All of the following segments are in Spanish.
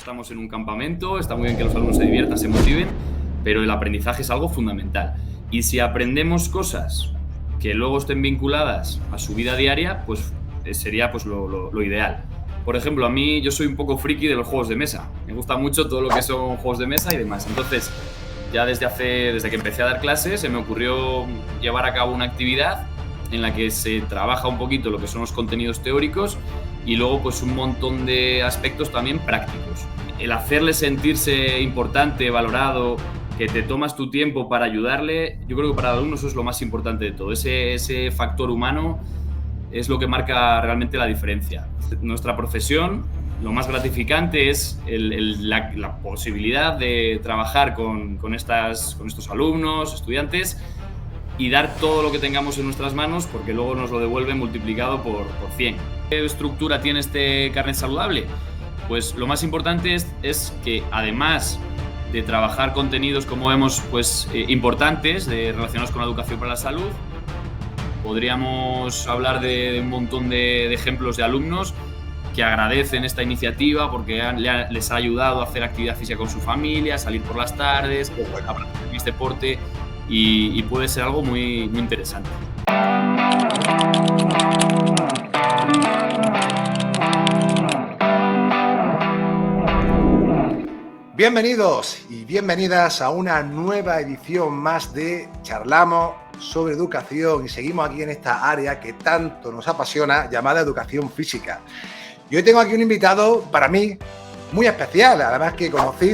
estamos en un campamento, está muy bien que los alumnos se diviertan, se motiven, pero el aprendizaje es algo fundamental. Y si aprendemos cosas que luego estén vinculadas a su vida diaria, pues sería pues lo ideal. Por ejemplo, a mí yo soy un poco friki de los juegos de mesa. Me gusta mucho todo lo que son juegos de mesa y demás. Entonces, ya desde que empecé a dar clases, se me ocurrió llevar a cabo una actividad en la que se trabaja un poquito lo que son los contenidos teóricos y luego pues un montón de aspectos también prácticos. El hacerle sentirse importante, valorado, que te tomas tu tiempo para ayudarle, yo creo que para el alumno eso es lo más importante de todo. Ese factor humano es lo que marca realmente la diferencia. Nuestra profesión, lo más gratificante es la posibilidad de trabajar con estos alumnos, estudiantes, y dar todo lo que tengamos en nuestras manos, porque luego nos lo devuelve multiplicado por 100. ¿Qué estructura tiene este carnet saludable? Pues lo más importante es que, además de trabajar contenidos, como vemos, pues importantes, relacionados con la educación para la salud, podríamos hablar de un montón de ejemplos de alumnos que agradecen esta iniciativa porque les ha ayudado a hacer actividad física con su familia, a salir por las tardes, a practicar este deporte, y puede ser algo muy, muy interesante. Bienvenidos y bienvenidas a una nueva edición más de Charlamos sobre Educación, y seguimos aquí en esta área que tanto nos apasiona, llamada educación física. Y hoy tengo aquí un invitado para mí muy especial, además que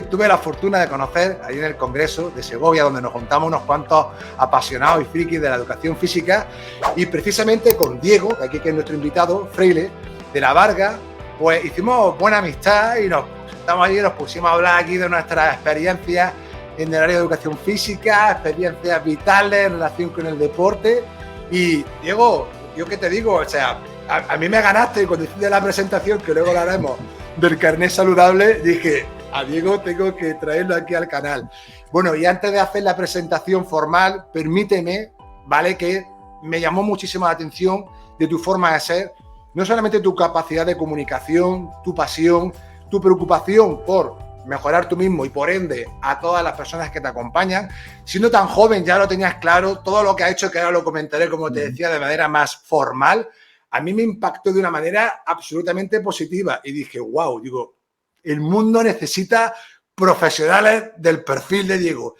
tuve la fortuna de conocer ahí en el Congreso de Segovia, donde nos juntamos unos cuantos apasionados y frikis de la educación física, y precisamente con Diego, que aquí que es nuestro invitado, Freile, de la Varga, pues hicimos buena amistad y nos sentamos allí y nos pusimos a hablar aquí de nuestras experiencias en el área de educación física, experiencias vitales en relación con el deporte. Y Diego, yo qué te digo, o sea, a mí me ganaste cuando hiciste la presentación, que luego la haremos, del carnet saludable. Dije, a Diego tengo que traerlo aquí al canal. Bueno, y antes de hacer la presentación formal, permíteme, ¿vale?, que me llamó muchísimo la atención de tu forma de ser, no solamente tu capacidad de comunicación, tu pasión, tu preocupación por mejorar tú mismo y por ende a todas las personas que te acompañan. Siendo tan joven ya lo tenías claro, todo lo que ha hecho, que ahora lo comentaré, como te decía, de manera más formal, a mí me impactó de una manera absolutamente positiva y dije, wow, digo, el mundo necesita profesionales del perfil de Diego.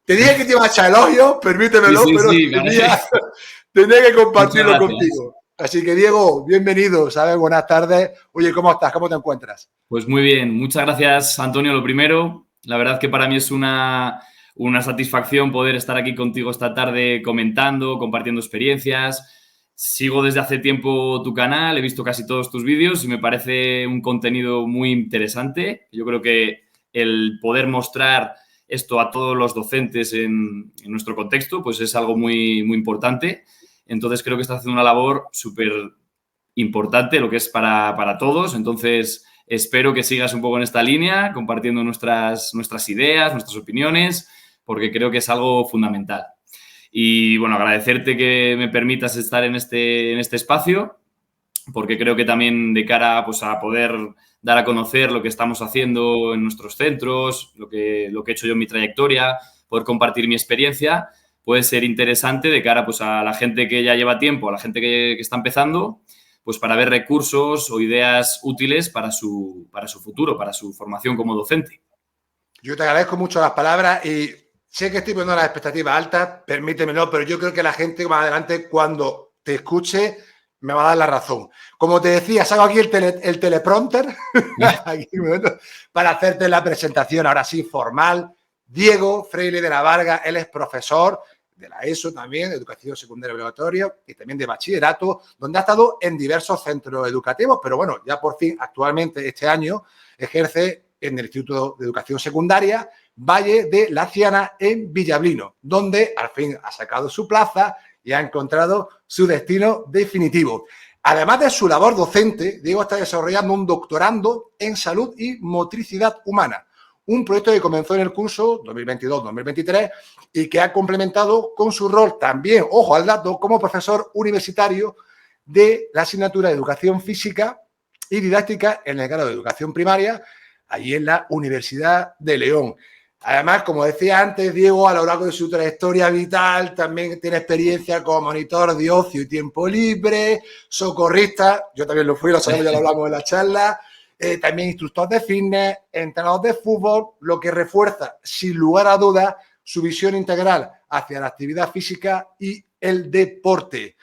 Te dije que te iba a echar elogios, permítemelo, sí, pero tenía que compartirlo contigo. Así que, Diego, bienvenido, ¿sabes? Buenas tardes. Oye, ¿cómo estás? ¿Cómo te encuentras? Pues muy bien. Muchas gracias, Antonio, lo primero. La verdad que para mí es una satisfacción poder estar aquí contigo esta tarde comentando, compartiendo experiencias. Sigo desde hace tiempo tu canal, he visto casi todos tus vídeos y me parece un contenido muy interesante. Yo creo que el poder mostrar esto a todos los docentes en nuestro contexto, pues es algo muy, muy importante. Entonces, creo que estás haciendo una labor súper importante, lo que es para todos. Entonces, espero que sigas un poco en esta línea, compartiendo nuestras ideas, nuestras opiniones, porque creo que es algo fundamental. Y, bueno, agradecerte que me permitas estar en este espacio, porque creo que también de cara pues, a poder dar a conocer lo que estamos haciendo en nuestros centros, lo que he hecho yo en mi trayectoria, poder compartir mi experiencia, puede ser interesante de cara pues, a la gente que ya lleva tiempo, a la gente que está empezando, pues para ver recursos o ideas útiles para su futuro, para su formación como docente. Yo te agradezco mucho las palabras y sé que estoy poniendo las expectativas altas, permítemelo, pero yo creo que la gente más adelante, cuando te escuche, me va a dar la razón. Como te decía, saco aquí el teleprompter aquí, para hacerte la presentación, ahora sí, formal. Diego Freile de la Varga, él es profesor de la ESO también, de Educación Secundaria Obligatoria, y también de Bachillerato, donde ha estado en diversos centros educativos, pero bueno, ya por fin, actualmente, este año, ejerce en el Instituto de Educación Secundaria Valle de Laciana, en Villablino, donde al fin ha sacado su plaza y ha encontrado su destino definitivo. Además de su labor docente, Diego está desarrollando un doctorando en salud y motricidad humana, un proyecto que comenzó en el curso 2022-2023 y que ha complementado con su rol también, ojo al dato, como profesor universitario de la asignatura de Educación Física y Didáctica en el grado de Educación Primaria, allí en la Universidad de León. Además, como decía antes, Diego, a lo largo de su trayectoria vital, también tiene experiencia como monitor de ocio y tiempo libre, socorrista, yo también lo fui, lo sabemos, ya lo hablamos en la charla, también instructor de fitness, entrenador de fútbol, lo que refuerza, sin lugar a dudas, su visión integral hacia la actividad física y el deporte.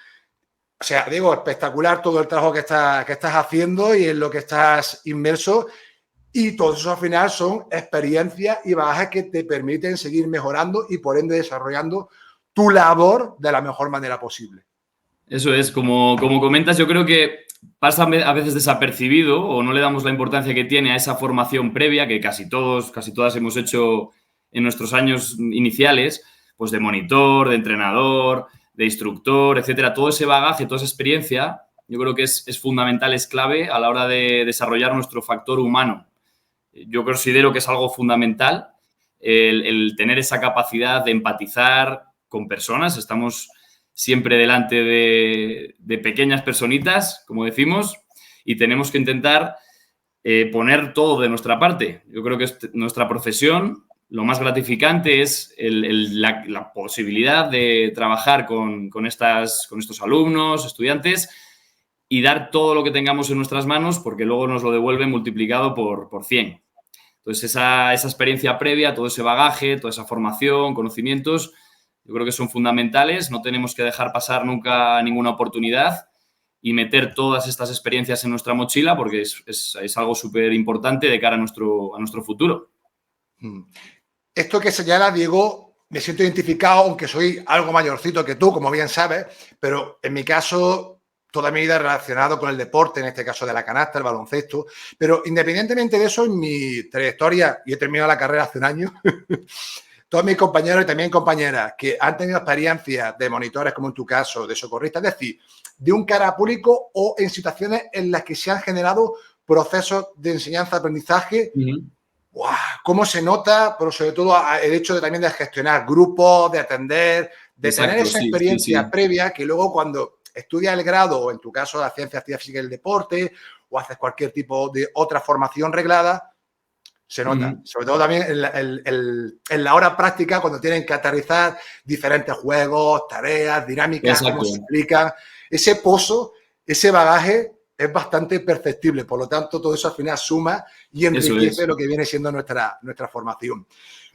O sea, Diego, espectacular todo el trabajo que estás haciendo y en lo que estás inmerso. Y todo eso al final son experiencias y bagajes que te permiten seguir mejorando y por ende desarrollando tu labor de la mejor manera posible. Eso es, como comentas, yo creo que pasa a veces desapercibido o no le damos la importancia que tiene a esa formación previa que casi todas hemos hecho en nuestros años iniciales, pues de monitor, de entrenador, de instructor, etcétera. Todo ese bagaje, toda esa experiencia, yo creo que es fundamental, es clave a la hora de desarrollar nuestro factor humano. Yo considero que es algo fundamental el tener esa capacidad de empatizar con personas. Estamos siempre delante de pequeñas personitas, como decimos, y tenemos que intentar poner todo de nuestra parte. Yo creo que nuestra profesión, lo más gratificante es la posibilidad de trabajar con estos alumnos, estudiantes, y dar todo lo que tengamos en nuestras manos, porque luego nos lo devuelven multiplicado por 100. Entonces, esa experiencia previa, todo ese bagaje, toda esa formación, conocimientos, yo creo que son fundamentales. No tenemos que dejar pasar nunca ninguna oportunidad y meter todas estas experiencias en nuestra mochila, porque es algo súper importante de cara a nuestro futuro. Esto que señala, Diego, me siento identificado, aunque soy algo mayorcito que tú, como bien sabes, pero en mi caso, toda mi vida relacionado con el deporte, en este caso de la canasta, el baloncesto, pero independientemente de eso, en mi trayectoria, y he terminado la carrera hace un año, todos mis compañeros y también compañeras que han tenido experiencias de monitores, como en tu caso, de socorristas, es decir, de un cara público o en situaciones en las que se han generado procesos de enseñanza-aprendizaje. ¡Wow! ¿Cómo se nota? Pero sobre todo el hecho de también de gestionar grupos, de atender, de tener esa experiencia previa que luego cuando estudias el grado o en tu caso la ciencia, actividad física y el deporte o haces cualquier tipo de otra formación reglada, se nota. Sobre todo también en la hora práctica cuando tienen que aterrizar diferentes juegos, tareas, dinámicas, cómo se explican. Ese pozo, ese bagaje es bastante perceptible. Por lo tanto, todo eso al final suma y enriquece lo que viene siendo nuestra formación.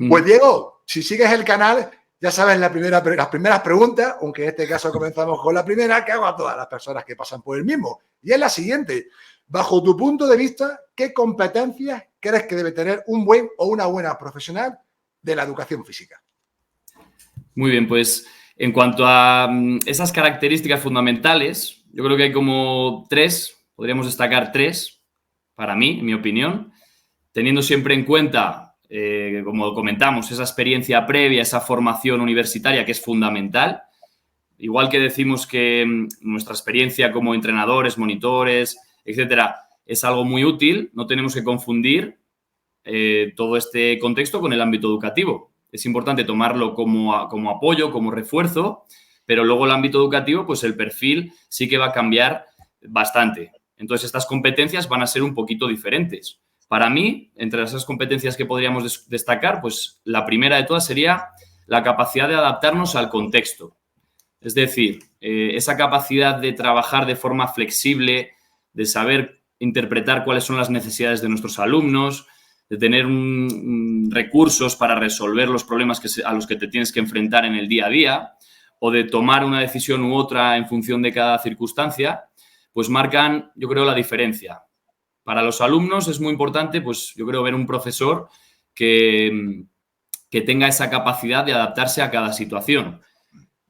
Pues Diego, si sigues el canal, ya sabes las primeras preguntas, aunque en este caso comenzamos con la primera, que hago a todas las personas que pasan por el mismo. Y es la siguiente. Bajo tu punto de vista, ¿qué competencias crees que debe tener un buen o una buena profesional de la educación física? Muy bien, pues en cuanto a esas características fundamentales, yo creo que hay como podríamos destacar tres, para mí, en mi opinión, teniendo siempre en cuenta, como comentamos, esa experiencia previa, esa formación universitaria que es fundamental. Igual que decimos que nuestra experiencia como entrenadores, monitores, etcétera, es algo muy útil, no tenemos que confundir todo este contexto con el ámbito educativo. Es importante tomarlo como apoyo, como refuerzo, pero luego el ámbito educativo, pues el perfil sí que va a cambiar bastante. Entonces, estas competencias van a ser un poquito diferentes. Para mí, entre esas competencias que podríamos destacar, pues la primera de todas sería la capacidad de adaptarnos al contexto. Es decir, esa capacidad de trabajar de forma flexible, de saber interpretar cuáles son las necesidades de nuestros alumnos, de tener recursos para resolver los problemas a los que te tienes que enfrentar en el día a día, o de tomar una decisión u otra en función de cada circunstancia, pues marcan, yo creo, la diferencia. Para los alumnos es muy importante, pues yo creo, ver un profesor que tenga esa capacidad de adaptarse a cada situación.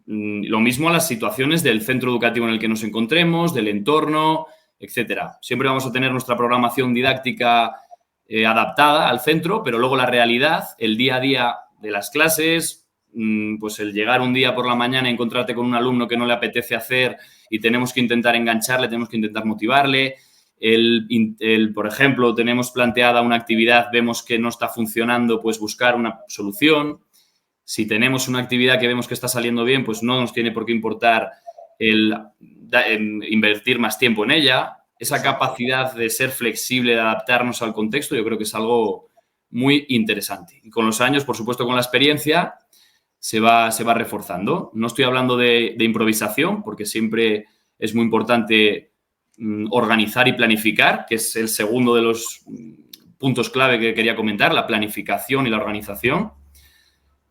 Lo mismo a las situaciones del centro educativo en el que nos encontremos, del entorno, etcétera. Siempre vamos a tener nuestra programación didáctica adaptada al centro, pero luego la realidad, el día a día de las clases, pues el llegar un día por la mañana y encontrarte con un alumno que no le apetece hacer y tenemos que intentar engancharle, tenemos que intentar motivarle. Por ejemplo, tenemos planteada una actividad, vemos que no está funcionando, pues buscar una solución. Si tenemos una actividad que vemos que está saliendo bien, pues no nos tiene por qué importar invertir más tiempo en ella. esa capacidad de ser flexible, de adaptarnos al contexto, yo creo que es algo muy interesante. Y con los años, por supuesto, con la experiencia, se va reforzando. No estoy hablando de improvisación, porque siempre es muy importante organizar y planificar, que es el segundo de los puntos clave que quería comentar, la planificación y la organización.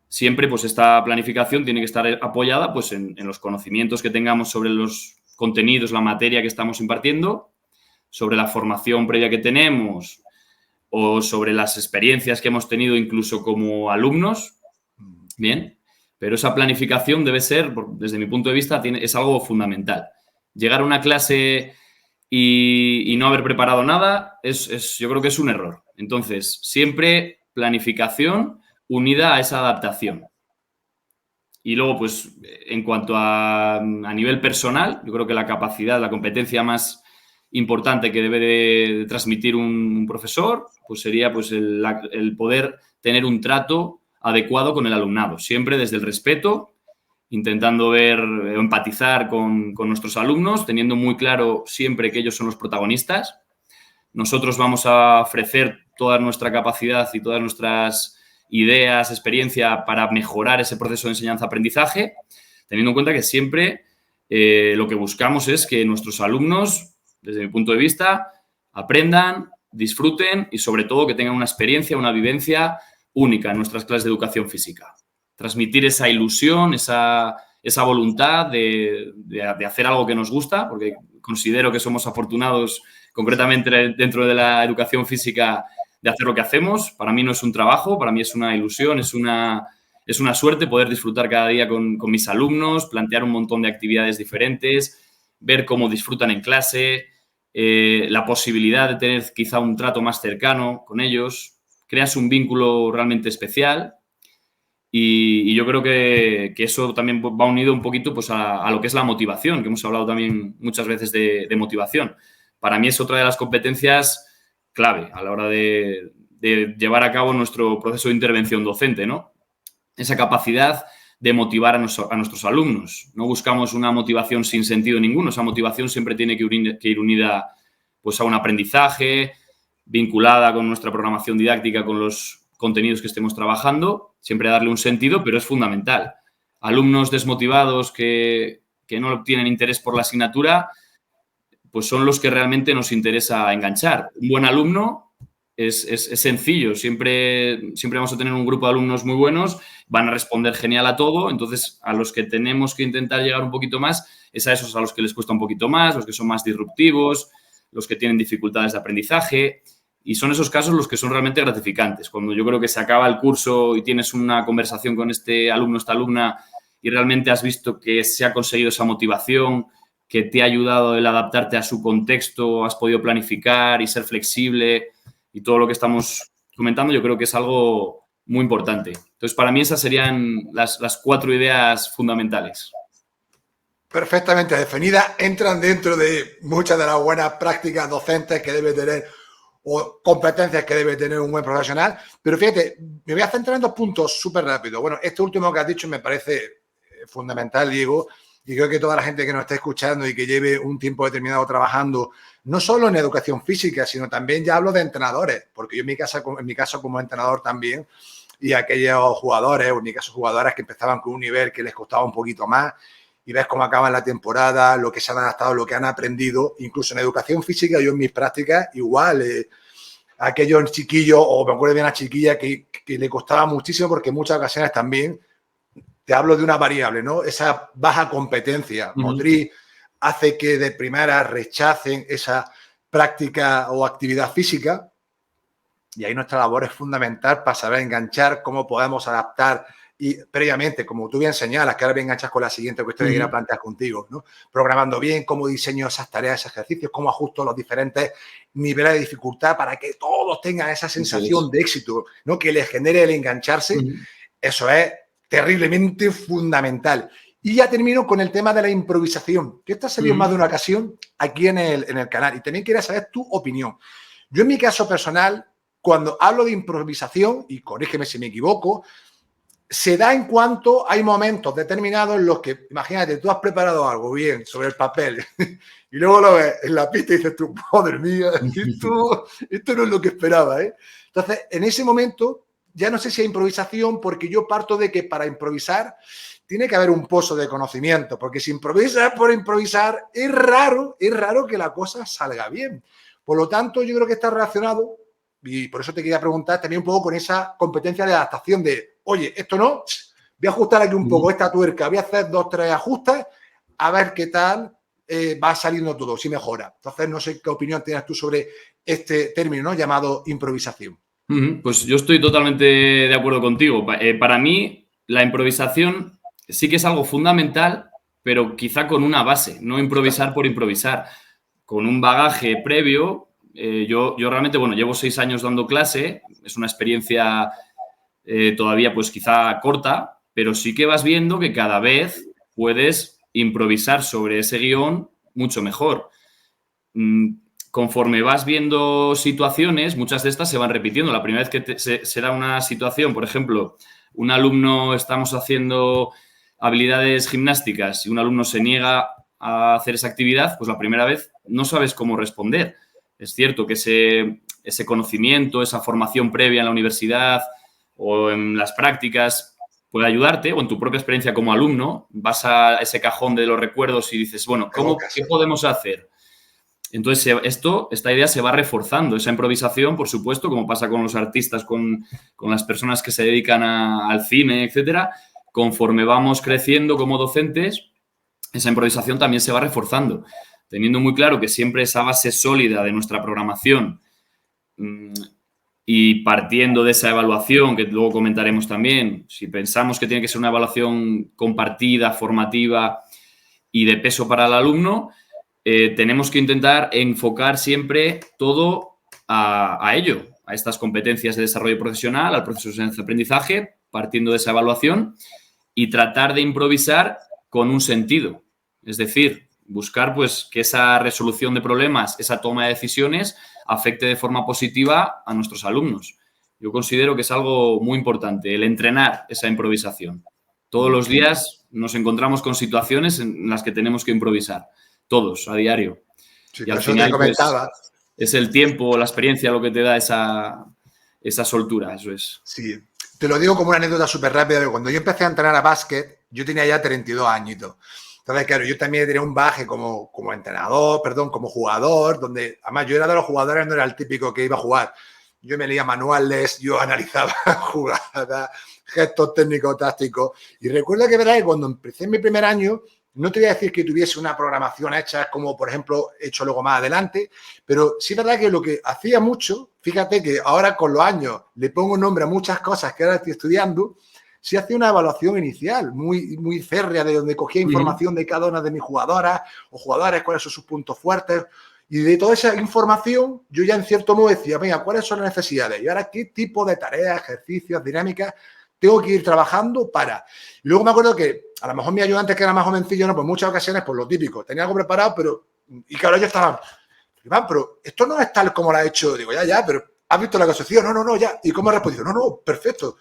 Siempre, pues, esta planificación tiene que estar apoyada, pues, en los conocimientos que tengamos sobre los contenidos, la materia que estamos impartiendo, sobre la formación previa que tenemos o sobre las experiencias que hemos tenido incluso como alumnos. Bien, pero esa planificación debe ser, desde mi punto de vista, es algo fundamental. Llegar a una clase y no haber preparado nada, yo creo que es un error. Entonces, siempre planificación unida a esa adaptación. Y luego, pues, en cuanto a nivel personal, yo creo que la capacidad, la competencia más importante que debe de transmitir un profesor, pues sería, pues, el poder tener un trato adecuado con el alumnado, siempre desde el respeto, intentando ver o empatizar con nuestros alumnos, teniendo muy claro siempre que ellos son los protagonistas. Nosotros vamos a ofrecer toda nuestra capacidad y todas nuestras ideas, experiencia para mejorar ese proceso de enseñanza-aprendizaje, teniendo en cuenta que siempre lo que buscamos es que nuestros alumnos, desde mi punto de vista, aprendan, disfruten y, sobre todo, que tengan una experiencia, una vivencia única en nuestras clases de educación física. Transmitir esa ilusión, esa voluntad de hacer algo que nos gusta, porque considero que somos afortunados, concretamente dentro de la educación física, de hacer lo que hacemos. Para mí no es un trabajo, para mí es una ilusión, es una suerte poder disfrutar cada día con mis alumnos, plantear un montón de actividades diferentes, ver cómo disfrutan en clase, la posibilidad de tener quizá un trato más cercano con ellos. Creas un vínculo realmente especial y yo creo que eso también va unido un poquito, pues, a lo que es la motivación, que hemos hablado también muchas veces de motivación. Para mí es otra de las competencias clave a la hora de llevar a cabo nuestro proceso de intervención docente, ¿no? Esa capacidad de motivar a nuestros alumnos. No buscamos una motivación sin sentido ninguno. Esa motivación siempre tiene que ir unida, pues, a un aprendizaje, vinculada con nuestra programación didáctica, con los contenidos que estemos trabajando, siempre darle un sentido, pero es fundamental. Alumnos desmotivados que no tienen interés por la asignatura, pues son los que realmente nos interesa enganchar. Un buen alumno es sencillo, siempre vamos a tener un grupo de alumnos muy buenos, van a responder genial a todo, entonces a los que tenemos que intentar llegar un poquito más es a esos a los que les cuesta un poquito más, los que son más disruptivos, los que tienen dificultades de aprendizaje, y son esos casos los que son realmente gratificantes. Cuando yo creo que se acaba el curso y tienes una conversación con este alumno, esta alumna, y realmente has visto que se ha conseguido esa motivación, que te ha ayudado el adaptarte a su contexto, has podido planificar y ser flexible y todo lo que estamos comentando, yo creo que es algo muy importante. Entonces, para mí esas serían las 4 ideas fundamentales. Perfectamente definidas, entran dentro de muchas de las buenas prácticas docentes que debe tener o competencias que debe tener un buen profesional. Pero fíjate, me voy a centrar en 2 puntos súper rápido. Bueno, este último que has dicho me parece fundamental, Diego, y creo que toda la gente que nos esté escuchando y que lleve un tiempo determinado trabajando, no solo en educación física, sino también ya hablo de entrenadores, porque yo en mi caso como entrenador también, y aquellos jugadores, o en mi caso jugadoras que empezaban con un nivel que les costaba un poquito más, y ves cómo acaban la temporada, lo que se han adaptado, lo que han aprendido, incluso en educación física, yo en mis prácticas, igual, aquellos chiquillos, o me acuerdo de una chiquilla que le costaba muchísimo, porque en muchas ocasiones también, te hablo de una variable, ¿no? Esa baja competencia motriz hace que de primera rechacen esa práctica o actividad física, y ahí nuestra labor es fundamental para saber enganchar, cómo podemos adaptar. Y previamente, como tú bien señalas, que ahora bien enganchas con la siguiente cuestión que quiero plantear contigo, ¿no? Programando bien cómo diseño esas tareas, esos ejercicios, cómo ajusto los diferentes niveles de dificultad para que todos tengan esa sensación de éxito, ¿no? Que les genere el engancharse. Eso es terriblemente fundamental. Y ya termino con el tema de la improvisación, que esto ha salido en más de una ocasión aquí en el canal. Y también quería saber tu opinión. Yo, en mi caso personal, cuando hablo de improvisación, y corrígeme si me equivoco, se da en cuanto hay momentos determinados en los que, imagínate, tú has preparado algo bien sobre el papel y luego lo ves en la pista y dices tú, madre mía, esto no es lo que esperaba, ¿eh? Entonces, en ese momento, ya no sé si hay improvisación, porque yo parto de que para improvisar tiene que haber un pozo de conocimiento, porque si improvisas por improvisar, es raro que la cosa salga bien. Por lo tanto, yo creo que está relacionado, y por eso te quería preguntar también un poco con esa competencia de adaptación de, oye, esto no, voy a ajustar aquí un poco esta tuerca, voy a hacer 2, 3 ajustes, a ver qué tal va saliendo todo, si mejora. Entonces, no sé qué opinión tienes tú sobre este término, ¿no?, llamado improvisación. Pues yo estoy totalmente de acuerdo contigo. Para mí, la improvisación sí que es algo fundamental, pero quizá con una base, no improvisar por improvisar. Con un bagaje previo, yo realmente, bueno, llevo 6 años dando clase, es una experiencia todavía pues quizá corta, pero sí que vas viendo que cada vez puedes improvisar sobre ese guión mucho mejor. Conforme vas viendo situaciones, muchas de estas se van repitiendo. La primera vez que se da una situación, por ejemplo, un alumno, estamos haciendo habilidades gimnásticas y un alumno se niega a hacer esa actividad, pues la primera vez no sabes cómo responder. Es cierto que ese conocimiento, esa formación previa en la universidad o en las prácticas puede ayudarte, o en tu propia experiencia como alumno, vas a ese cajón de los recuerdos y dices, bueno, ¿qué podemos hacer? Entonces, esta idea se va reforzando. Esa improvisación, por supuesto, como pasa con los artistas, con las personas que se dedican al cine, etcétera, conforme vamos creciendo como docentes, esa improvisación también se va reforzando, teniendo muy claro que siempre esa base sólida de nuestra programación y partiendo de esa evaluación, que luego comentaremos también, si pensamos que tiene que ser una evaluación compartida, formativa y de peso para el alumno, tenemos que intentar enfocar siempre todo a ello, a estas competencias de desarrollo profesional, al proceso de aprendizaje, partiendo de esa evaluación y tratar de improvisar con un sentido. Es decir, buscar pues, que esa resolución de problemas, esa toma de decisiones, afecte de forma positiva a nuestros alumnos. Yo considero que es algo muy importante, el entrenar esa improvisación. Todos los días nos encontramos con situaciones en las que tenemos que improvisar. Todos, a diario. Sí, y al eso final, te comentaba. Pues, es el tiempo, la experiencia lo que te da esa soltura, eso es. Sí, te lo digo como una anécdota súper rápida. Cuando yo empecé a entrenar a básquet, yo tenía ya 32 añitos. Entonces, claro, yo también tenía un bagaje como entrenador, como jugador, donde además yo era de los jugadores, no era el típico que iba a jugar. Yo me leía manuales, yo analizaba jugadas, gestos técnicos, tácticos. Y recuerdo que, verdad, que cuando empecé en mi primer año, no te voy a decir que tuviese una programación hecha como, por ejemplo, he hecho luego más adelante, pero sí es verdad que lo que hacía mucho, fíjate que ahora con los años le pongo nombre a muchas cosas que ahora estoy estudiando, sí hacía una evaluación inicial muy, muy férrea de donde cogía información de cada una de mis jugadoras o jugadores, cuáles son sus puntos fuertes. Y de toda esa información, yo ya en cierto modo decía, venga, ¿cuáles son las necesidades? Y ahora, ¿qué tipo de tareas, ejercicios, dinámicas tengo que ir trabajando para? Y luego me acuerdo que a lo mejor mi ayudante, que era más jovencillo, no, pues muchas ocasiones, pues lo típico, tenía algo preparado, pero, y claro, ellos estaban, Iván, pero esto no es tal como lo ha hecho. Digo, ya, pero ¿has visto la asociación? No, ya. ¿Y cómo ha respondido? No, perfecto.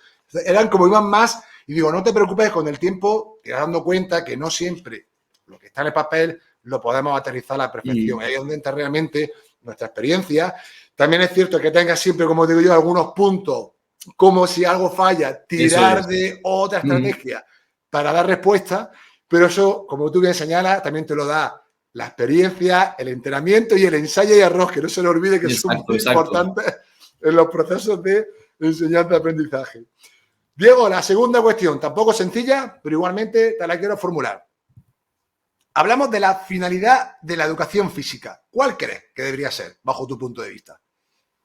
Eran como iban más, y digo, no te preocupes, con el tiempo te vas dando cuenta que no siempre lo que está en el papel lo podemos aterrizar a la perfección. Ahí es donde entra realmente nuestra experiencia. También es cierto que tengas siempre, como digo yo, algunos puntos, como si algo falla, tirar de otra estrategia para dar respuesta, pero eso, como tú bien señalas, también te lo da la experiencia, el entrenamiento y el ensayo y error, que no se le olvide que son muy importantes en los procesos de enseñanza-aprendizaje. Diego, la segunda cuestión, tampoco sencilla, pero igualmente te la quiero formular. Hablamos de la finalidad de la educación física. ¿Cuál crees que debería ser, bajo tu punto de vista?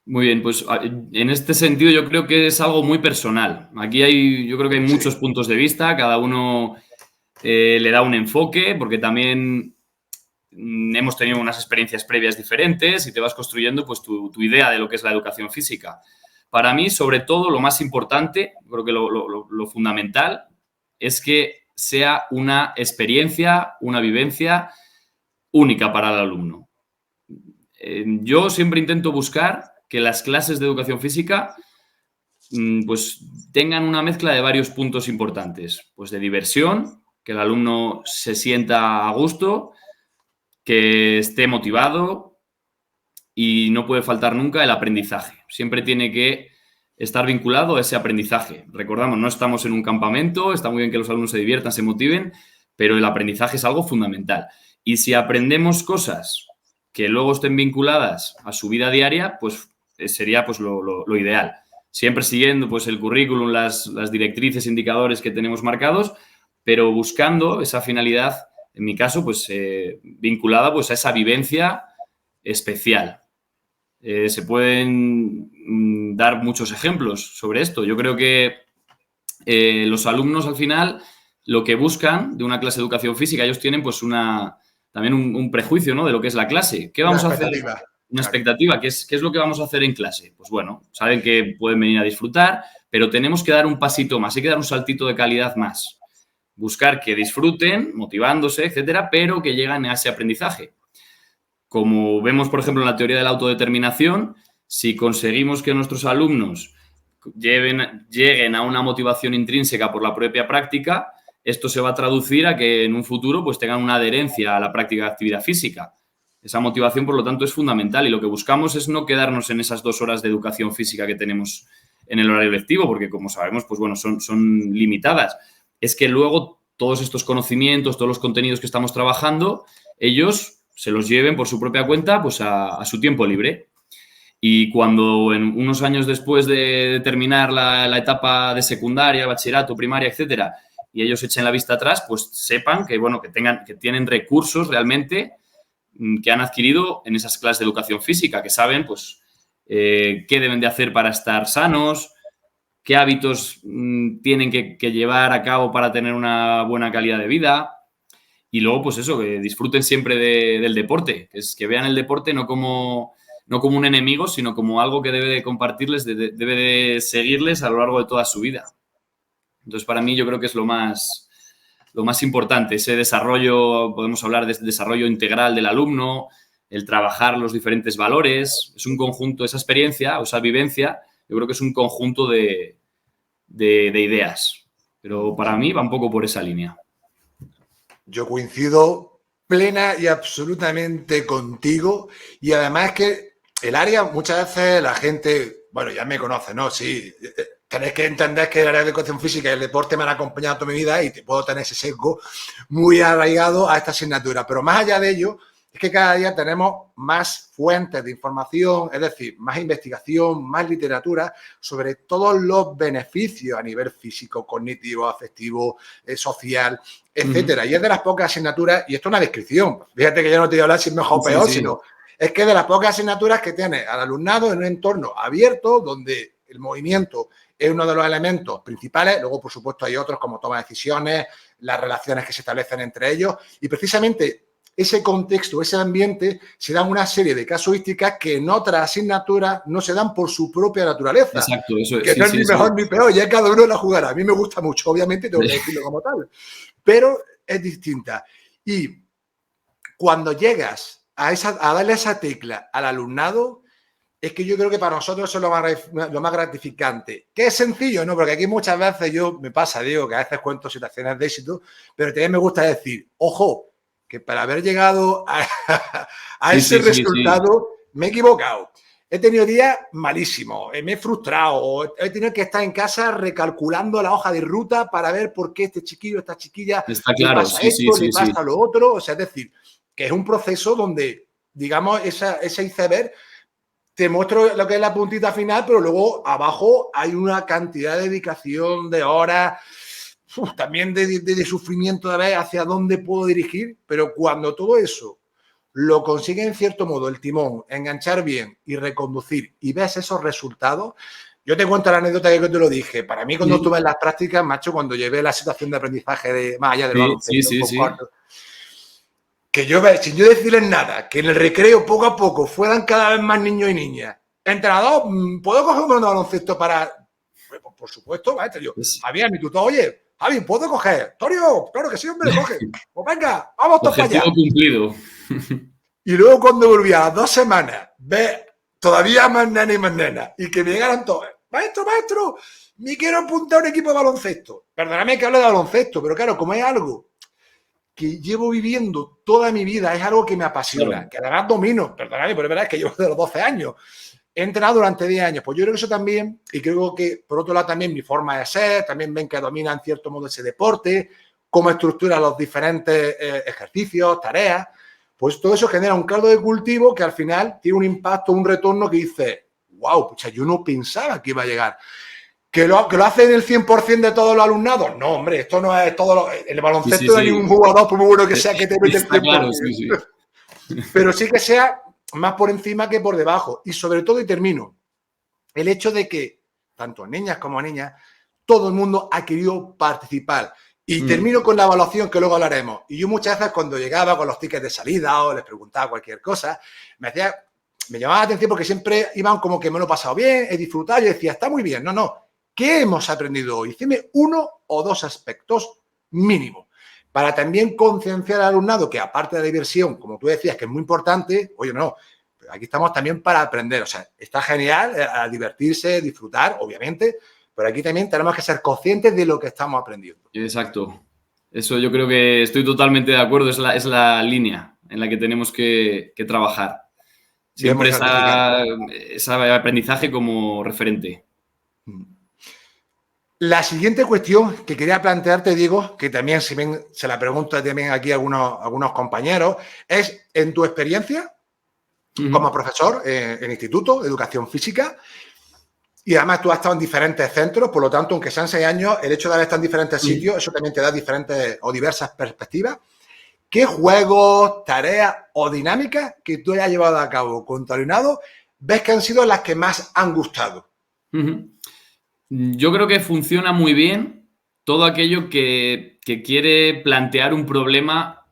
Muy bien, pues en este sentido yo creo que es algo muy personal. Aquí yo creo que hay muchos puntos de vista, cada uno le da un enfoque, porque también hemos tenido unas experiencias previas diferentes y te vas construyendo pues tu idea de lo que es la educación física. Para mí, sobre todo, lo más importante, creo que lo fundamental, es que sea una experiencia, una vivencia única para el alumno. Yo siempre intento buscar que las clases de educación física pues tengan una mezcla de varios puntos importantes. Pues de diversión, que el alumno se sienta a gusto, que esté motivado y no puede faltar nunca el aprendizaje. Siempre tiene que estar vinculado a ese aprendizaje. Recordamos, no estamos en un campamento, está muy bien que los alumnos se diviertan, se motiven, pero el aprendizaje es algo fundamental. Y si aprendemos cosas que luego estén vinculadas a su vida diaria, pues sería pues, lo ideal. Siempre siguiendo pues, el currículum, las directrices, indicadores que tenemos marcados, pero buscando esa finalidad, en mi caso, pues vinculada pues, a esa vivencia especial. Se pueden dar muchos ejemplos sobre esto. Yo creo que los alumnos, al final, lo que buscan de una clase de educación física, ellos tienen pues también un prejuicio, ¿no?, de lo que es la clase. ¿Qué vamos a hacer? Una expectativa. ¿Qué es lo que vamos a hacer en clase? Pues bueno, saben que pueden venir a disfrutar, pero tenemos que dar un pasito más, hay que dar un saltito de calidad más. Buscar que disfruten, motivándose, etcétera, pero que lleguen a ese aprendizaje. Como vemos, por ejemplo, en la teoría de la autodeterminación, si conseguimos que nuestros alumnos lleguen a una motivación intrínseca por la propia práctica, esto se va a traducir a que en un futuro pues, tengan una adherencia a la práctica de actividad física. Esa motivación, por lo tanto, es fundamental y lo que buscamos es no quedarnos en esas 2 horas de educación física que tenemos en el horario lectivo, porque, como sabemos, pues, bueno, son limitadas. Es que luego todos estos conocimientos, todos los contenidos que estamos trabajando, ellos se los lleven por su propia cuenta pues a su tiempo libre. Y cuando en unos años después de terminar la etapa de secundaria, bachillerato, primaria, etcétera, y ellos echen la vista atrás, pues sepan que, bueno, que tienen recursos realmente que han adquirido en esas clases de educación física, que saben pues qué deben de hacer para estar sanos, qué hábitos tienen que llevar a cabo para tener una buena calidad de vida. Y luego, pues eso, que disfruten siempre del deporte, que vean el deporte no como un enemigo, sino como algo que debe de compartirles, debe de seguirles a lo largo de toda su vida. Entonces, para mí, yo creo que es lo más importante, ese desarrollo, podemos hablar de desarrollo integral del alumno, el trabajar los diferentes valores, es un conjunto, esa experiencia o esa vivencia, yo creo que es un conjunto de ideas. Pero para mí va un poco por esa línea. Yo coincido plena y absolutamente contigo y además que el área, muchas veces la gente, bueno, ya me conoce, ¿no? Sí, tenéis que entender que el área de educación física y el deporte me han acompañado toda mi vida y te puedo tener ese sesgo muy arraigado a esta asignatura, pero más allá de ello, es que cada día tenemos más fuentes de información, es decir, más investigación, más literatura sobre todos los beneficios a nivel físico, cognitivo, afectivo, social, etcétera. Y es de las pocas asignaturas, y esto es una descripción, fíjate que yo no te voy a hablar si es mejor o peor, sino es que es de las pocas asignaturas que tiene al alumnado en un entorno abierto donde el movimiento es uno de los elementos principales. Luego, por supuesto, hay otros como toma de decisiones, las relaciones que se establecen entre ellos y precisamente ese contexto, ese ambiente, se dan una serie de casuísticas que en otras asignaturas no se dan por su propia naturaleza. Exacto, eso es. Que no es ni mejor ni peor, ya cada uno la jugará. A mí me gusta mucho, obviamente, tengo que decirlo como tal, pero es distinta. Y cuando llegas a darle esa tecla al alumnado, es que yo creo que para nosotros eso es lo más gratificante. Que es sencillo, ¿no? Porque aquí muchas veces me pasa, digo, que a veces cuento situaciones de éxito, pero también me gusta decir, ojo, que para haber llegado a ese resultado me he equivocado. He tenido días malísimos, me he frustrado, he tenido que estar en casa recalculando la hoja de ruta para ver por qué este chiquillo, esta chiquilla, está claro, le pasa esto, le pasa lo otro. O sea, es decir, que es un proceso donde, digamos, ese iceberg te muestro lo que es la puntita final, pero luego abajo hay una cantidad de dedicación, de horas, también de sufrimiento de ver hacia dónde puedo dirigir, pero cuando todo eso lo consigue en cierto modo el timón, enganchar bien y reconducir y ves esos resultados. Yo te cuento la anécdota que te lo dije. Para mí, cuando estuve en las prácticas, macho, cuando llevé la situación de aprendizaje más allá del baloncesto, que yo, sin yo decirles nada, que en el recreo poco a poco fueran cada vez más niños y niñas. Entrenador, ¿puedo coger un balón de baloncesto para...? Pues, por supuesto, maestro. Yo, Javier, mi tutor, oye, Javi, ¿puedo coger? Torio, claro que sí, hombre, coge. Pues venga, vamos todos para allá. Cumplido. Y luego cuando volví a las 2 semanas, ve todavía más nena y más nena, y que me llegaran todos, maestro, me quiero apuntar a un equipo de baloncesto. Perdóname que hable de baloncesto, pero claro, como es algo que llevo viviendo toda mi vida, es algo que me apasiona, claro, que además domino, perdóname, pero es verdad que llevo de los 12 años. He entrenado durante 10 años, pues yo creo que eso también, y creo que por otro lado también mi forma de ser, también ven que domina en cierto modo ese deporte, cómo estructura los diferentes ejercicios, tareas, pues todo eso genera un caldo de cultivo que al final tiene un impacto, un retorno que dice, wow, pucha, yo no pensaba que iba a llegar. ¿Que lo hacen el 100% de todos los alumnados? No, hombre, esto no es todo. El baloncesto no hay ningún jugador, por muy bueno que sea, que te mete el 100%. Claro, sí. Pero sí que sea más por encima que por debajo. Y sobre todo, y termino, el hecho de que, tanto niñas como niñas, todo el mundo ha querido participar. Y termino con la evaluación, que luego hablaremos. Y yo muchas veces cuando llegaba con los tickets de salida o les preguntaba cualquier cosa, me llamaba la atención porque siempre iban como que me lo he pasado bien, he disfrutado. Y decía, está muy bien. No. ¿Qué hemos aprendido hoy? Dime 1 o 2 aspectos mínimo. Para también concienciar al alumnado que aparte de la diversión, como tú decías, que es muy importante, oye, no, aquí estamos también para aprender. O sea, está genial a divertirse, disfrutar, obviamente, pero aquí también tenemos que ser conscientes de lo que estamos aprendiendo. Exacto. Eso yo creo que estoy totalmente de acuerdo. Es la línea en la que tenemos que trabajar. Siempre ese aprendizaje como referente. La siguiente cuestión que quería plantearte, Diego, que también se la pregunto también aquí a algunos compañeros, es, en tu experiencia como profesor en instituto de educación física, y además tú has estado en diferentes centros, por lo tanto, aunque sean 6 años, el hecho de haber estado en diferentes sitios, eso también te da diferentes o diversas perspectivas. ¿Qué juegos, tareas o dinámicas que tú hayas llevado a cabo con tu alumnado ves que han sido las que más han gustado? Yo creo que funciona muy bien todo aquello que quiere plantear un problema